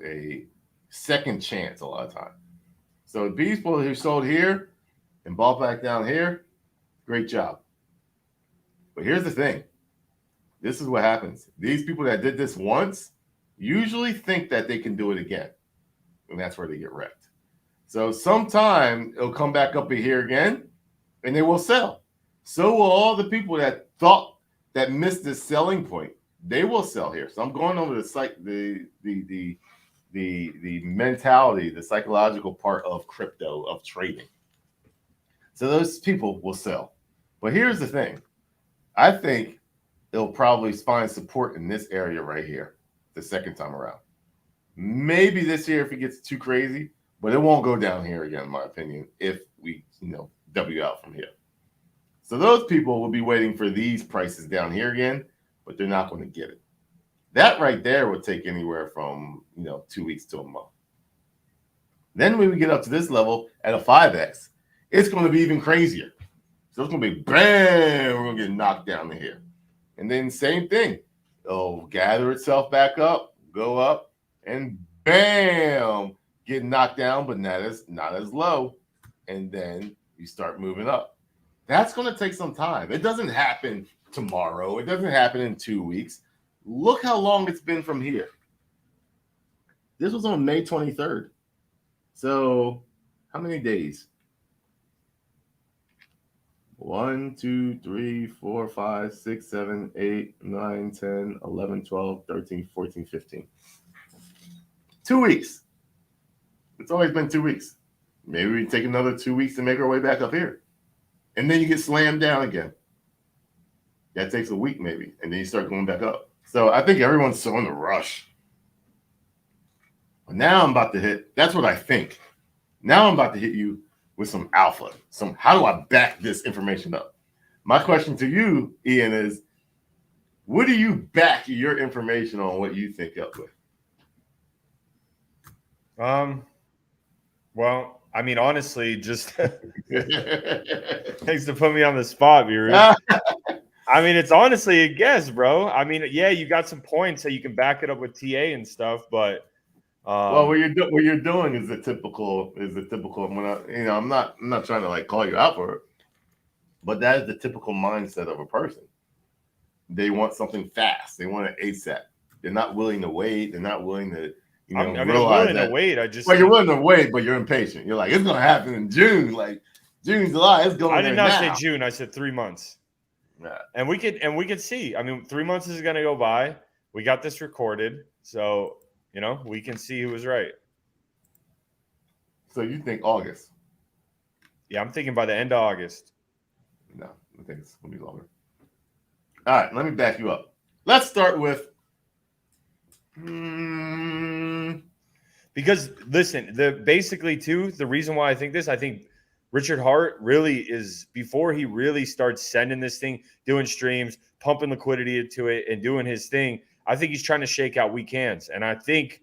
a second chance a lot of time. So these people who sold here and bought back down here, great job. But here's the thing. This is what happens. These people that did this once usually think that they can do it again. And that's where they get wrecked. So sometime it'll come back up here again and they will sell. So will all the people that thought that missed this selling point. They will sell here. So I'm going over the mentality, the psychological part of crypto, of trading. So those people will sell. But here's the thing. I think it'll probably find support in this area right here the second time around. Maybe this year if it gets too crazy, but it won't go down here again, in my opinion, if we, W out from here. So those people will be waiting for these prices down here again, but they're not going to get it. That right there would take anywhere from, 2 weeks to a month. Then when we get up to this level at a 5x, it's going to be even crazier. So it's going to be bam, we're going to get knocked down to here. And then same thing. It'll gather itself back up, go up, and bam, get knocked down, but not as low. And then you start moving up. That's going to take some time. It doesn't happen tomorrow. It doesn't happen in 2 weeks. Look how long it's been from here. This was on May 23rd. So how many days? 1, 2, 3, 4, 5, 6, 7, 8, 9, 10, 11, 12, 13, 14, 15. 2 weeks. It's always been 2 weeks. Maybe we take another 2 weeks to make our way back up here. And then you get slammed down again. That takes a week maybe. And then you start going back up. So I think everyone's so in a rush. But now I'm about to hit, that's what I think. Now I'm about to hit you with some alpha. Some how do I back this information up? My question to you, Ian, is what do you back your information on what you think up with? Well, I mean, honestly, just thanks to put me on the spot, Viru. I mean, it's honestly a guess, bro. I mean, yeah, you got some points so you can back it up with TA and stuff, but well, what you're doing is the typical. When I'm not trying to like call you out for it, but that is the typical mindset of a person. They want something fast. They want it ASAP. They're not willing to wait. They're not willing to. I'm willing to wait. You're willing to wait, but you're impatient. You're like, it's gonna happen in June, like June, July. It's going. I did not say June. I said 3 months. Yeah. And we could see. I mean, 3 months is gonna go by. We got this recorded, so we can see who was right. So you think August? Yeah, I'm thinking by the end of August. No, I think it's gonna be longer. All right, let me back you up. Let's start with. Because listen, the reason why I think this, I think Richard Hart really is, before he really starts sending this thing, doing streams, pumping liquidity into it, and doing his thing, I think he's trying to shake out weak hands. And I think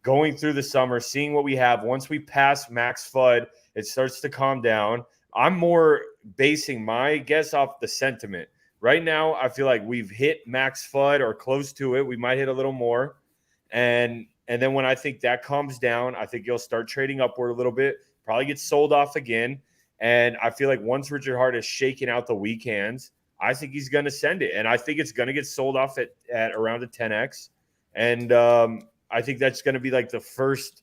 going through the summer, seeing what we have, once we pass max FUD, it starts to calm down. I'm more basing my guess off the sentiment. Right now, I feel like we've hit max FUD or close to it. We might hit a little more. And then when I think that calms down, I think you'll start trading upward a little bit, probably get sold off again. And I feel like once Richard Hart is shaking out the weak hands, I think he's going to send it. And I think it's going to get sold off at around a 10x. And I think that's going to be like the first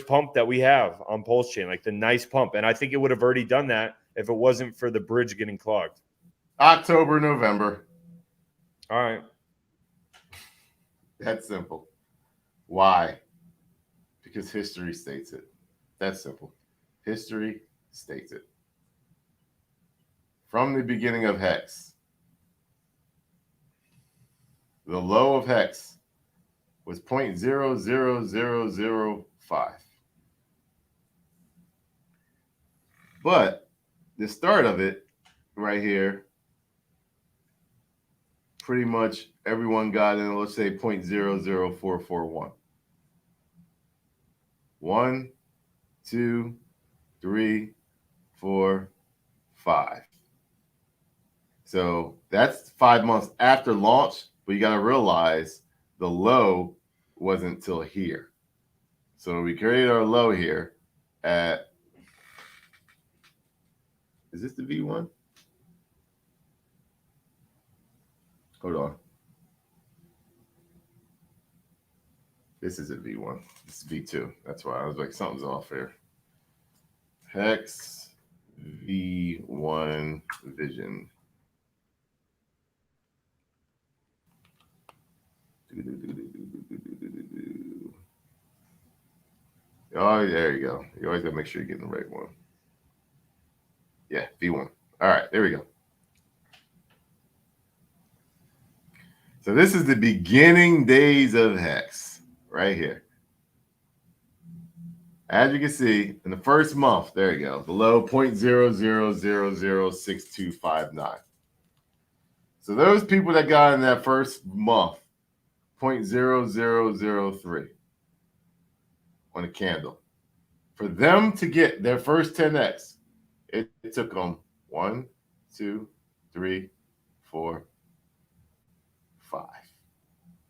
pump that we have on Pulsechain, like the nice pump. And I think it would have already done that if it wasn't for the bridge getting clogged. October, November. All right. That's simple. Why? Because history states it. That's simple. History states it. From the beginning of Hex, the low of Hex was 0.00005. But the start of it right here, pretty much everyone got in, let's say 0.00441. 1, 2, 3, 4, 5. So that's 5 months after launch, but you got to realize the low wasn't till here. So we created our low here at, is this the V1? Hold on. This is a V1. This is V2. That's why I was like, something's off here. Hex V1 Vision. Oh, there you go. You always got to make sure you're getting the right one. Yeah, V1. All right, there we go. So this is the beginning days of Hex right here. As you can see, in the first month, there you go, the low 0.00006259. So those people that got in that first month, 0.0003 on a candle. For them to get their first 10x, it took them 1, 2, 3, 4, 5.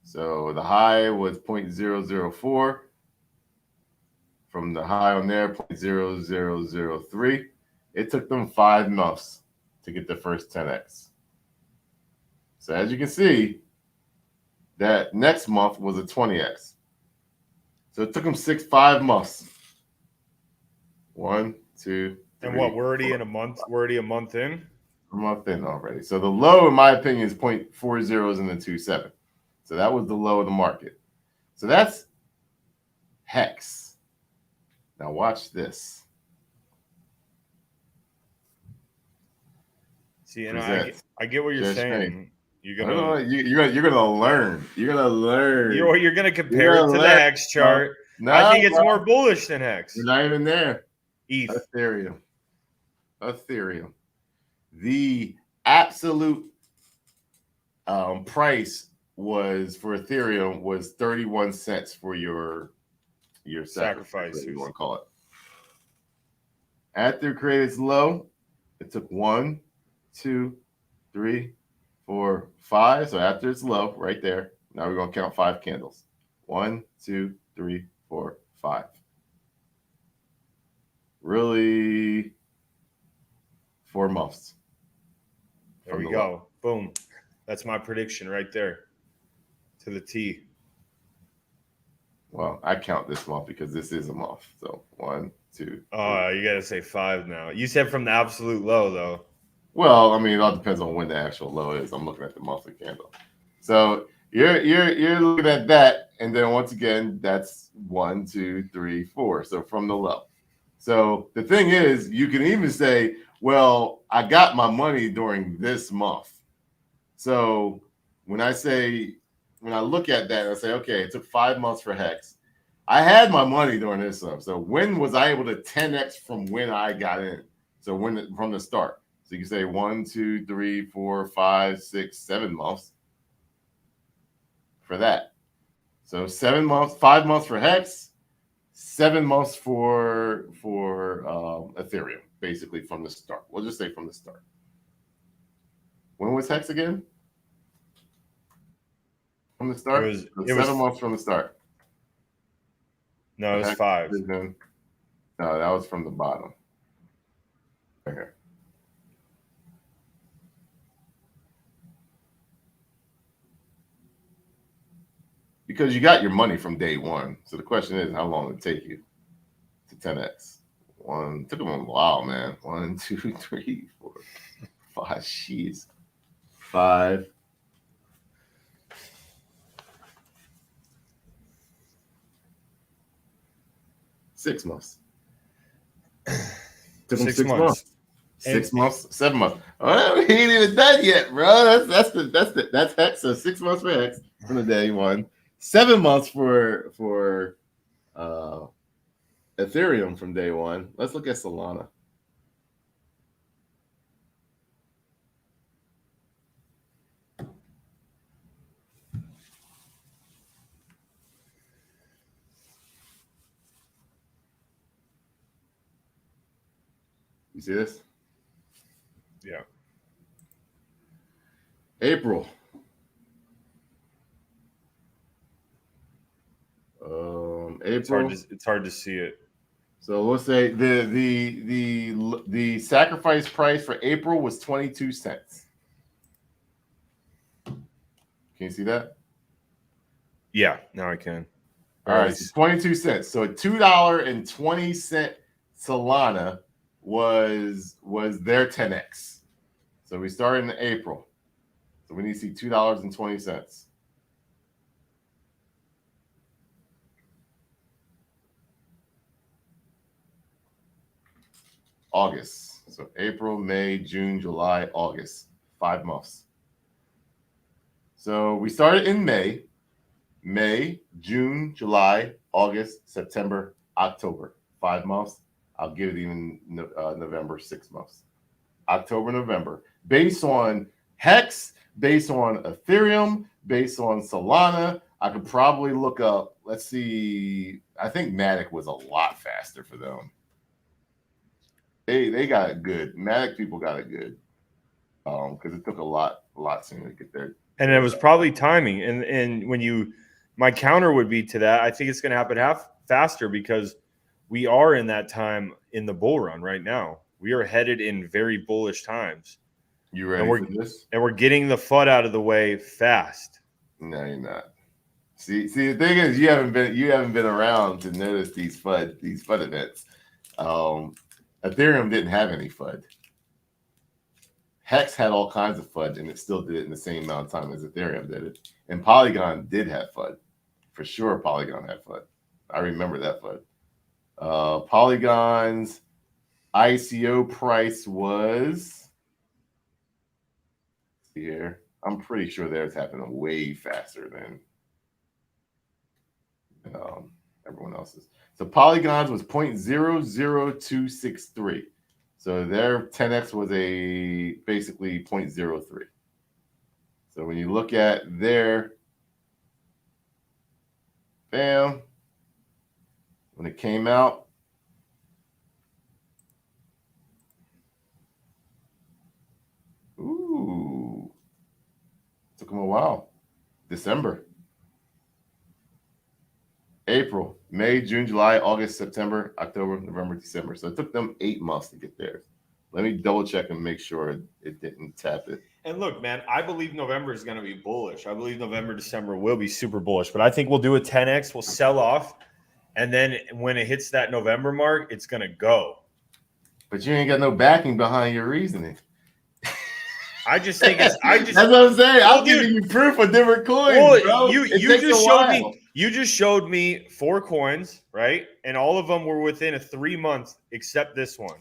So the high was 0.004. From the high on there, 0.0003. It took them 5 months to get the first 10x. So as you can see, that next month was a 20x. So it took them 5 months. 1, 2, And what, we're already in a month? We're already a month in? A month in already. So the low, in my opinion, is 0.40 in the 2.7. So that was the low of the market. So that's Hex. Now watch this. See, and I get what you're saying. You're gonna you're gonna learn. You're gonna learn. You're gonna compare it to the Hex chart. No, I think it's more bullish than Hex. We're not even there. ETH. Ethereum. The absolute price was for Ethereum was 31 cents for your sacrifice, you want to call it. After it created its low, it took 1, 2, 3, 4, 5. So after it's low, right there. Now we're gonna count 5 candles. 1, 2, 3, 4, 5. Really, 4 months. There we go. Boom. That's my prediction right there. To the T. Well, I count this month because this is a month. So 1, 2. Oh, you gotta say 5 now. You said from the absolute low though. Well, I mean, it all depends on when the actual low is. I'm looking at the monthly candle. So you're looking at that, and then once again, that's 1, 2, 3, 4. So from the low. So the thing is, you can even say, well, I got my money during this month. So when I look at that, I say, okay, it took 5 months for Hex. I had my money during this stuff. So when was I able to 10x from when I got in? So from the start. So you can say 1, 2, 3, 4, 5, 6, 7 months for that. So 7 months, 5 months for Hex, 7 months for Ethereum, basically from the start. We'll just say from the start. When was Hex again? From the start? It was 7 months from the start. No, it was 5. No, that was from the bottom. Right here. Because you got your money from day one. So the question is, how long did it take you to 10x? Took them a while, man. 1, 2, 3, 4, 5. Jeez. 5. 6 months. Took them 6 months. 6 months, 7 months. Oh, he ain't even done yet, bro. That's Hex. So 6 months for Hex from the day one. 7 months for Ethereum from day one. Let's look at Solana. You see this? Yeah. April. April. It's hard to see it. So let's say the sacrifice price for April was 22 cents. Can you see that? Yeah, now I can. All right, so 22 cents. So $2.20 Solana was their 10x. So we started in April. So we need to see $2.20. August. So April, May, June, July, August. 5 months. So we started in May. May, June, July, August, September, October. 5 months. I'll give it even November, 6 months. October, November. Based on Hex, based on Ethereum, based on Solana, I could probably look up, let's see, I think Matic was a lot faster for them. They got it good. Matic people got it good. Because it took a lot sooner to get there. And it was probably timing. And when my counter would be to that, I think it's going to happen faster because we are in that time in the bull run right now. We are headed in very bullish times. You ready for this? And we're getting the FUD out of the way fast. No, you're not. See, the thing is, you haven't been around to notice these FUD events. Ethereum didn't have any FUD. Hex had all kinds of FUD, and it still did it in the same amount of time as Ethereum did it. And Polygon did have FUD. For sure, Polygon had FUD. I remember that FUD. Polygon's ICO price was here. I'm pretty sure theirs happened way faster than everyone else's. So Polygon's was 0.00263. So their 10x was basically 0.03. So when you look at their bam, when it came out, ooh, took them a while. December, April, May, June, July, August, September, October, November, December. So it took them 8 months to get theirs. Let me double check and make sure it didn't tap it. And look, man, I believe November is going to be bullish. I believe November, December will be super bullish. But I think we'll do a 10x. We'll sell off. And then when it hits that November mark, it's going to go. But you ain't got no backing behind your reasoning. I just think it's. That's what I'm saying. I'm giving you proof of different coins, bro. You just showed me 4 coins, right? And all of them were within a 3 months, except this one.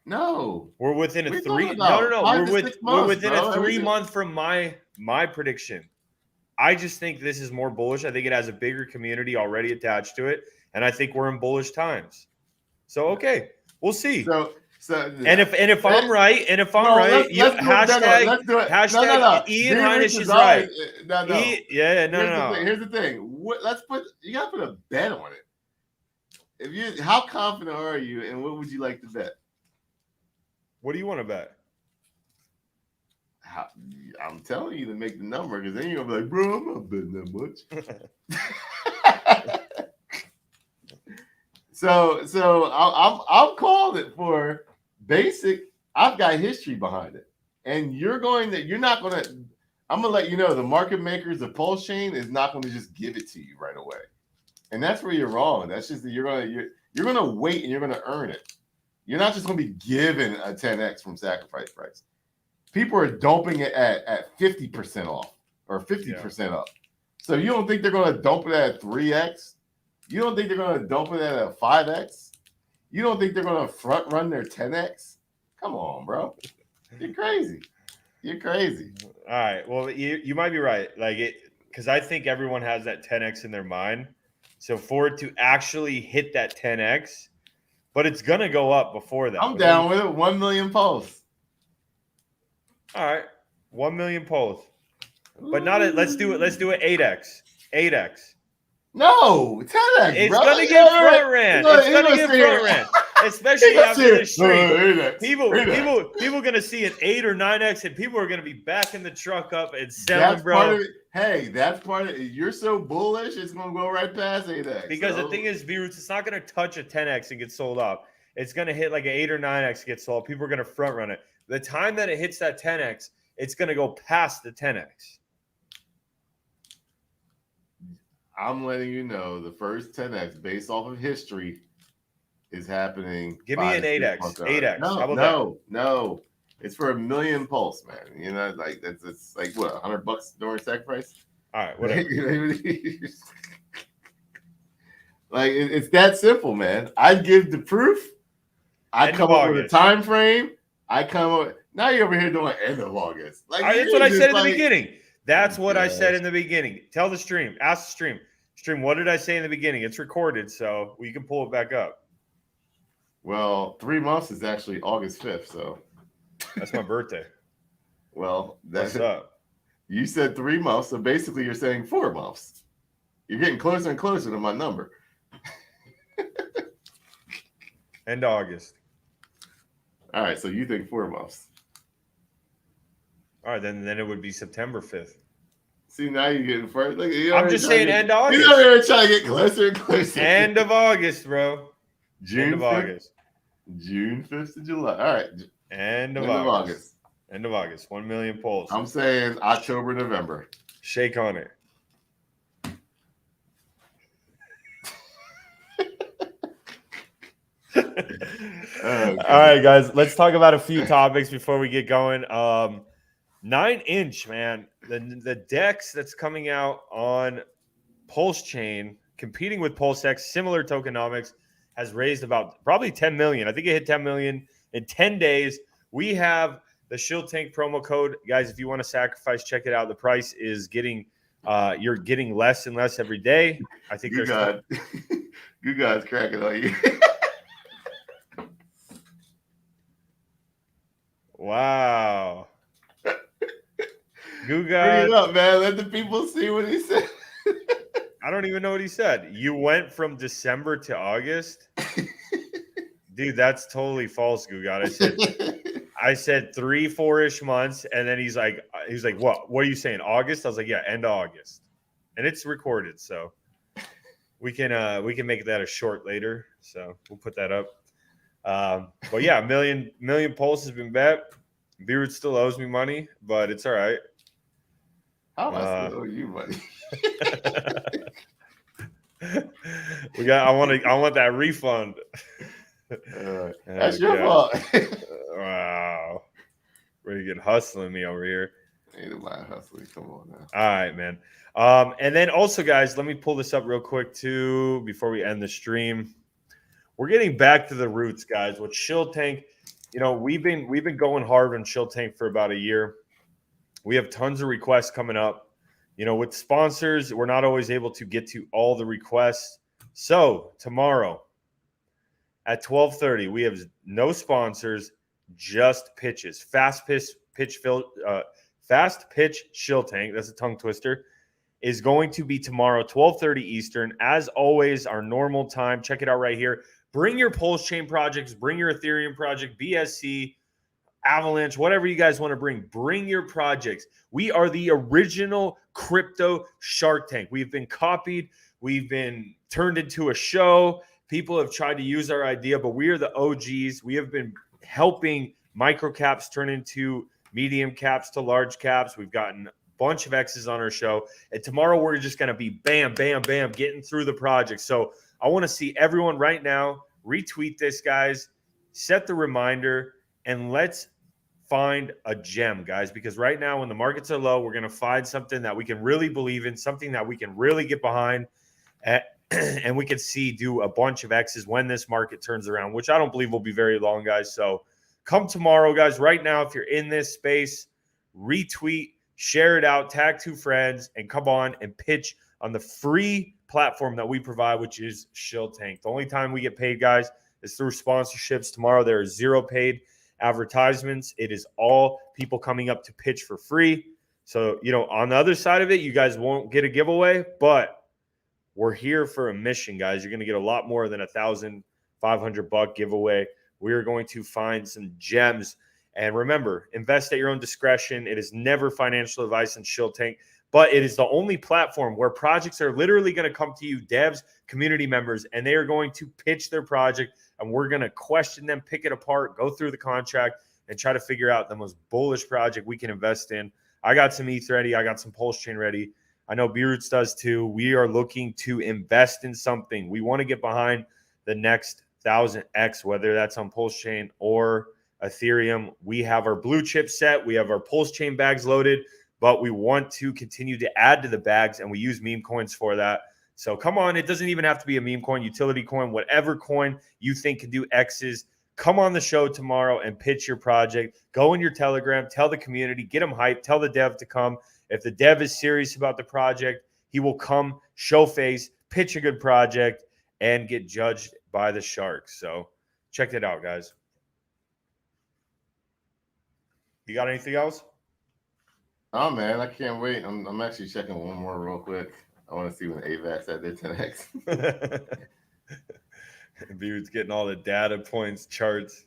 No, we're within a 3. No. We're within a 3 month from my prediction. I just think this is more bullish. I think it has a bigger community already attached to it, and I think we're in bullish times. So okay, we'll see. And if I'm right, hashtag Ian Heinisch is right. No. Here's the thing. You gotta put a bet on it. How confident are you, and what would you like to bet? What do you want to bet? I'm telling you to make the number, because then you're gonna be like, bro, I'm not betting that much. So I'm calling it for basic. I've got history behind it, and I'm gonna let you know the market makers of Pulsechain is not going to just give it to you right away, and that's where you're wrong. That's just that you're gonna wait and you're gonna earn it. You're not just going to be given a 10x from sacrifice price. People are dumping it at 50% off or 50% up. So you don't think they're going to dump it at 3x? You don't think they're going to dump it at a 5x? You don't think they're going to front run their 10x? Come on, bro. You're crazy. You're crazy. All right. Well, you might be right. Because I think everyone has that 10x in their mind. So for it to actually hit that 10x, but it's gonna go up before that. I'm down with it. 1 million posts. All right, 1 million posts, but not it. Let's do it. Let's do it 8x. 8x. No, 10x. It's bro. Gonna get front ran. It's gonna get front ran, especially after the stream. People gonna see an 8 or 9x, and people are gonna be backing the truck up and selling, bro. That's part of it. You're so bullish, it's gonna go right past 8x. Because the thing is, V-Roots, it's not gonna touch a 10x and get sold off. It's gonna hit like an 8 or 9x get sold. People are gonna front run it. The time that it hits that 10x, it's gonna go past the 10x. I'm letting you know the first 10x based off of history is happening. Give me an 8x. 8x. No. It's for 1 million pulse, man. You know, it's like what, $100 during sacrifice? All right, whatever. It's that simple, man. I give the proof. I come up with a time frame. Now you're over here doing end of August. That's what I said in the beginning. That's what I said in the beginning. Tell the stream. Ask the stream. Stream, what did I say in the beginning? It's recorded, so we can pull it back up. Well, 3 months is actually August 5th, so. That's my birthday. Well, what's up? You said 3 months, so basically you're saying 4 months. You're getting closer and closer to my number. End of August. All right, so you think 4 months. All right, then it would be September 5th. See, now you're getting further. I'm just saying end of August. You're over here trying to get closer and closer. End of August, bro. End of August. June 5th to July. All right. End of August. End of August. 1 million polls. I'm saying October, November. Shake on it. Okay. All right, guys. Let's talk about a few topics before we get going. 9-inch, man. The DEX that's coming out on Pulsechain, competing with PulseX, similar tokenomics, has raised about probably 10 million. I think it hit 10 million in 10 days. We have the Shield Tank promo code. Guys, if you want to sacrifice, check it out. The price is getting you're getting less and less every day. I think You there's you guys cracking on you. wow. Bring Guga, it up, man. Let the people see what he said. I don't even know what he said. You went from December to August? Dude, that's totally false, Guga. I said 3-4-ish months, and then he's like, what? What are you saying? August? I was like, yeah, end of August. And it's recorded, so we can make that a short later. So we'll put that up. But yeah, million pulse has been bet. Beard still owes me money, but it's all right. How am I still owe you money? I want that refund. That's your fault. Wow. Really good hustling me over here. Ain't about hustling. Come on now. All right, man. And then also, guys, let me pull this up real quick too before we end the stream. We're getting back to the roots, guys. With Shield Tank, we've been going hard on Shield Tank for about a year. We have tons of requests coming up. With sponsors, we're not always able to get to all the requests. So tomorrow at 12:30, we have no sponsors, just pitches. Fast pitch Shield Tank. That's a tongue twister. Is going to be tomorrow, 12:30 Eastern. As always, our normal time. Check it out right here. Bring your Pulsechain projects. Bring your Ethereum project, BSC, Avalanche, whatever you guys want to bring. Bring your projects. We are the original crypto Shark Tank. We've been copied. We've been turned into a show. People have tried to use our idea, but we are the OGs. We have been helping micro caps turn into medium caps to large caps. We've gotten a bunch of X's on our show. And tomorrow we're just going to be bam, bam, bam, getting through the project. So I want to see everyone right now retweet this, guys. Set the reminder, and let's find a gem, guys, because right now when the markets are low, we're going to find something that we can really believe in, something that we can really get behind, and we can see do a bunch of X's when this market turns around, which I don't believe will be very long, guys. So come tomorrow, guys. Right now, if you're in this space, retweet, share it out, tag 2 friends, and come on and pitch on the free platform that we provide, which is Shield Tank. The only time we get paid, guys, is through sponsorships. Tomorrow there are 0 paid advertisements. It is all people coming up to pitch for free. So, on the other side of it, you guys won't get a giveaway, but we're here for a mission, guys. You're going to get a lot more than $1,500 giveaway. We are going to find some gems. And remember, invest at your own discretion. It is never financial advice in Shield Tank, but it is the only platform where projects are literally going to come to you, devs, community members, and they are going to pitch their project, and we're going to question them, pick it apart, go through the contract, and try to figure out the most bullish project we can invest in. I got some ETH ready. I got some Pulsechain ready. I know B-Roots does too. We are looking to invest in something. We want to get behind the next 1,000X, whether that's on Pulsechain or Ethereum. We have our blue chip set. We have our Pulsechain bags loaded, but we want to continue to add to the bags, and we use meme coins for that. So come on, it doesn't even have to be a meme coin, utility coin, whatever coin you think can do X's. Come on the show tomorrow and pitch your project. Go in your Telegram, tell the community, get them hyped, tell the dev to come. If the dev is serious about the project, he will come, show face, pitch a good project, and get judged by the Sharks. So check it out, guys. You got anything else? Oh, man, I can't wait. I'm actually checking one more real quick. I want to see when AVAX at their 10X. Dude's getting all the data points, charts.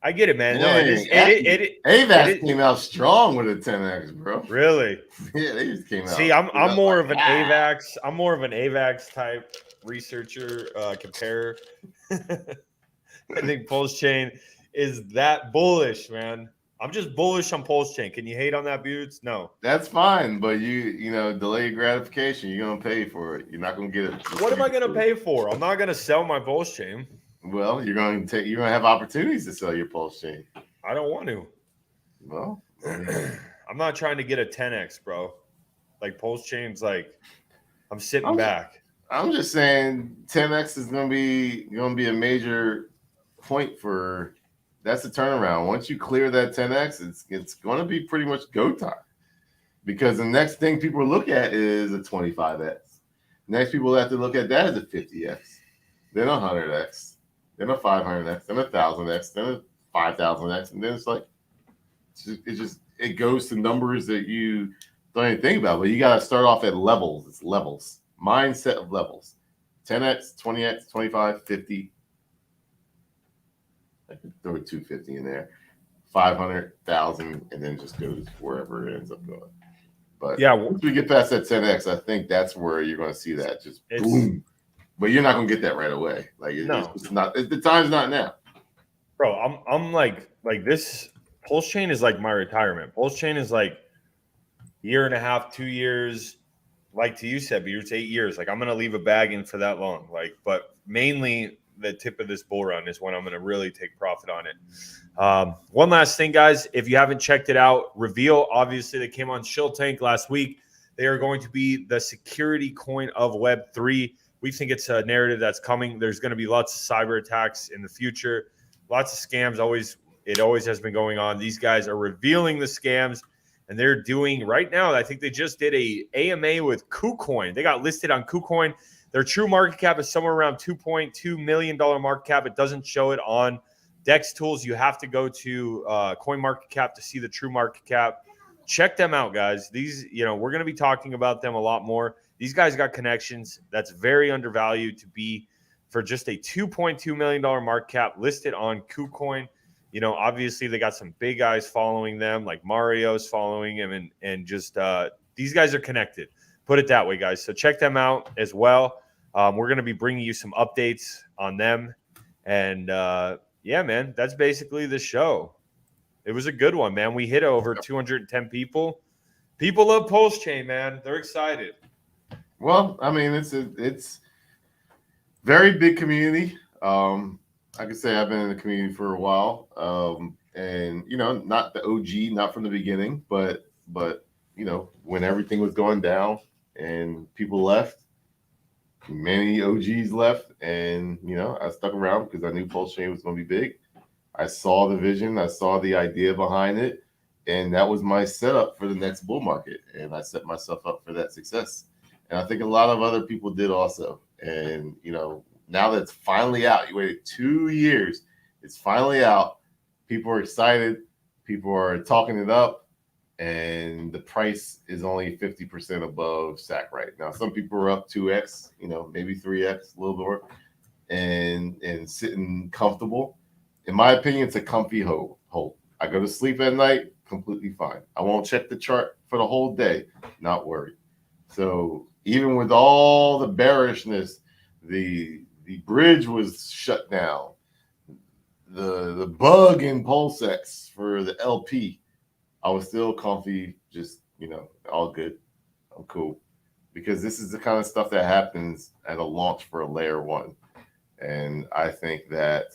I get it, man. AVAX came out strong with a 10X, bro. Really? Yeah, they just came out. See, I'm more of an AVAX. I'm more of an AVAX type researcher, comparer. I think Pulsechain is that bullish, man. I'm just bullish on Pulsechain. Can you hate on that, Buttes? No. That's fine, but you delayed gratification. You're gonna pay for it. You're not gonna get it. What am I gonna pay for? I'm not gonna sell my Pulsechain. Well, you're going to have opportunities to sell your Pulse chain. I don't want to. Well, I'm not trying to get a 10x, bro. Like Pulsechain's like I'm sitting back. I'm just saying 10x is going to be a major point for that's the turnaround. Once you clear that 10x, it's going to be pretty much go time. Because the next thing people look at is a 25x. Next people have to look at that as a 50x, then a 100x, then a 500x, then a 1000x, then a 5000x, and then it's like it goes to numbers that you don't even think about. But you got to start off at levels. It's levels, mindset of levels, 10x, 20x, 25, 50. I could throw a 250 in there, 500,000, and then just goes wherever it ends up going. But yeah, once we get past that 10x, I think that's where you're going to see that just boom. But you're not going to get that right away. Like it's not. The time's not now, bro. I'm like this. Pulsechain is like my retirement. Pulsechain is like year and a half, 2 years. Like to you said, it's 8 years. Like I'm going to leave a bag in for that long. Like, but mainly the tip of this bull run is when I'm going to really take profit on it. One last thing, guys, if you haven't checked it out, Reveal, obviously they came on Shill Tank last week. They are going to be the security coin of Web3. We think it's a narrative that's coming. There's going to be lots of cyber attacks in the future, lots of scams. It always has been going on. These guys are revealing the scams, and they're doing right now. I think they just did a AMA with KuCoin. They got listed on KuCoin. Their true market cap is somewhere around $2.2 million market cap. It doesn't show it on Dex Tools. You have to go to CoinMarketCap to see the true market cap. Check them out, guys. These, we're going to be talking about them a lot more. These guys got connections. That's very undervalued to be for just a $2.2 million market cap listed on KuCoin. Obviously they got some big guys following them, like Mario's following him, and just these guys are connected. Put it that way, guys. So check them out as well. We're going to be bringing you some updates on them. And yeah, man, that's basically the show. It was a good one, man. We hit over 210 people. People love Pulsechain, man. They're excited. Well, I mean, it's very big community. I could say I've been in the community for a while, and not the OG, not from the beginning, but when everything was going down and people left, many OGs left, and I stuck around because I knew Pulsechain was going to be big. I saw the vision, I saw the idea behind it, and that was my setup for the next bull market, and I set myself up for that success. And I think a lot of other people did also. And now that it's finally out, you waited 2 years, it's finally out. People are excited. People are talking it up. And the price is only 50% above SAC right now. Some people are up 2x, maybe 3x, a little more, and sitting comfortable. In my opinion, it's a comfy hold. I go to sleep at night, completely fine. I won't check the chart for the whole day, not worried. So even with all the bearishness, the bridge was shut down. The bug in PulseX for the LP, I was still comfy, just all good. I'm cool. Because this is the kind of stuff that happens at a launch for a layer one. And I think that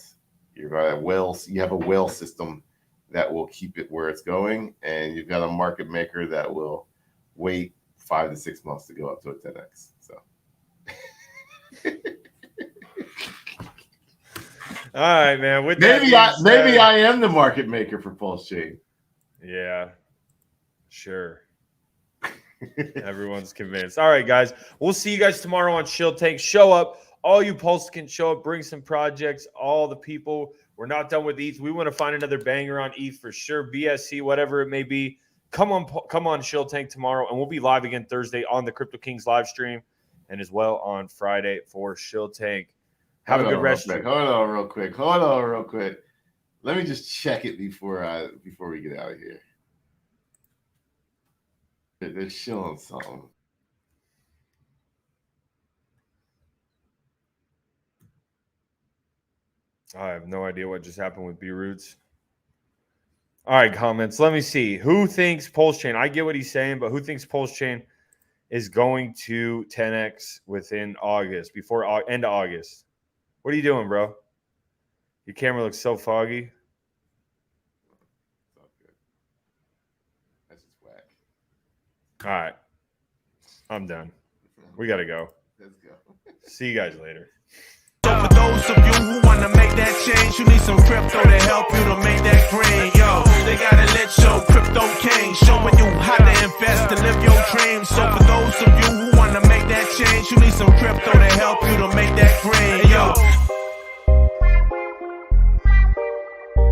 you have a whale system that will keep it where it's going, and you've got a market maker that will wait 5 to 6 months to go up to a 10x. So all right, man. Maybe I am the market maker for Pulsechain. Yeah, sure. Everyone's convinced. All right, guys. We'll see you guys tomorrow on Shill Tank. Show up. All you Pulse can show up. Bring some projects. All the people. We're not done with ETH. We want to find another banger on ETH for sure. BSC, whatever it may be. Come on Shill Tank tomorrow, and we'll be live again Thursday on the CryptoKings live stream, and as well on Friday for Shill Tank. Have a good rest. Hold on real quick. Let me just check it before we get out of here. They're showing something. I have no idea what just happened with B-Roots. All right, comments. Let me see. Who thinks Pulsechain? I get what he's saying, but who thinks Pulsechain is going to 10x within August, before end of August? What are you doing, bro? Your camera looks so foggy. That's just whack. All right. I'm done. We got to go. Let's go. See you guys later. So for those of you who wanna make that change, you need some crypto to help you to make that green. Yo, they gotta let your CryptoKings showing you how to invest and live your dreams. So for those of you who wanna make that change, you need some crypto to help you to make that green. Yo.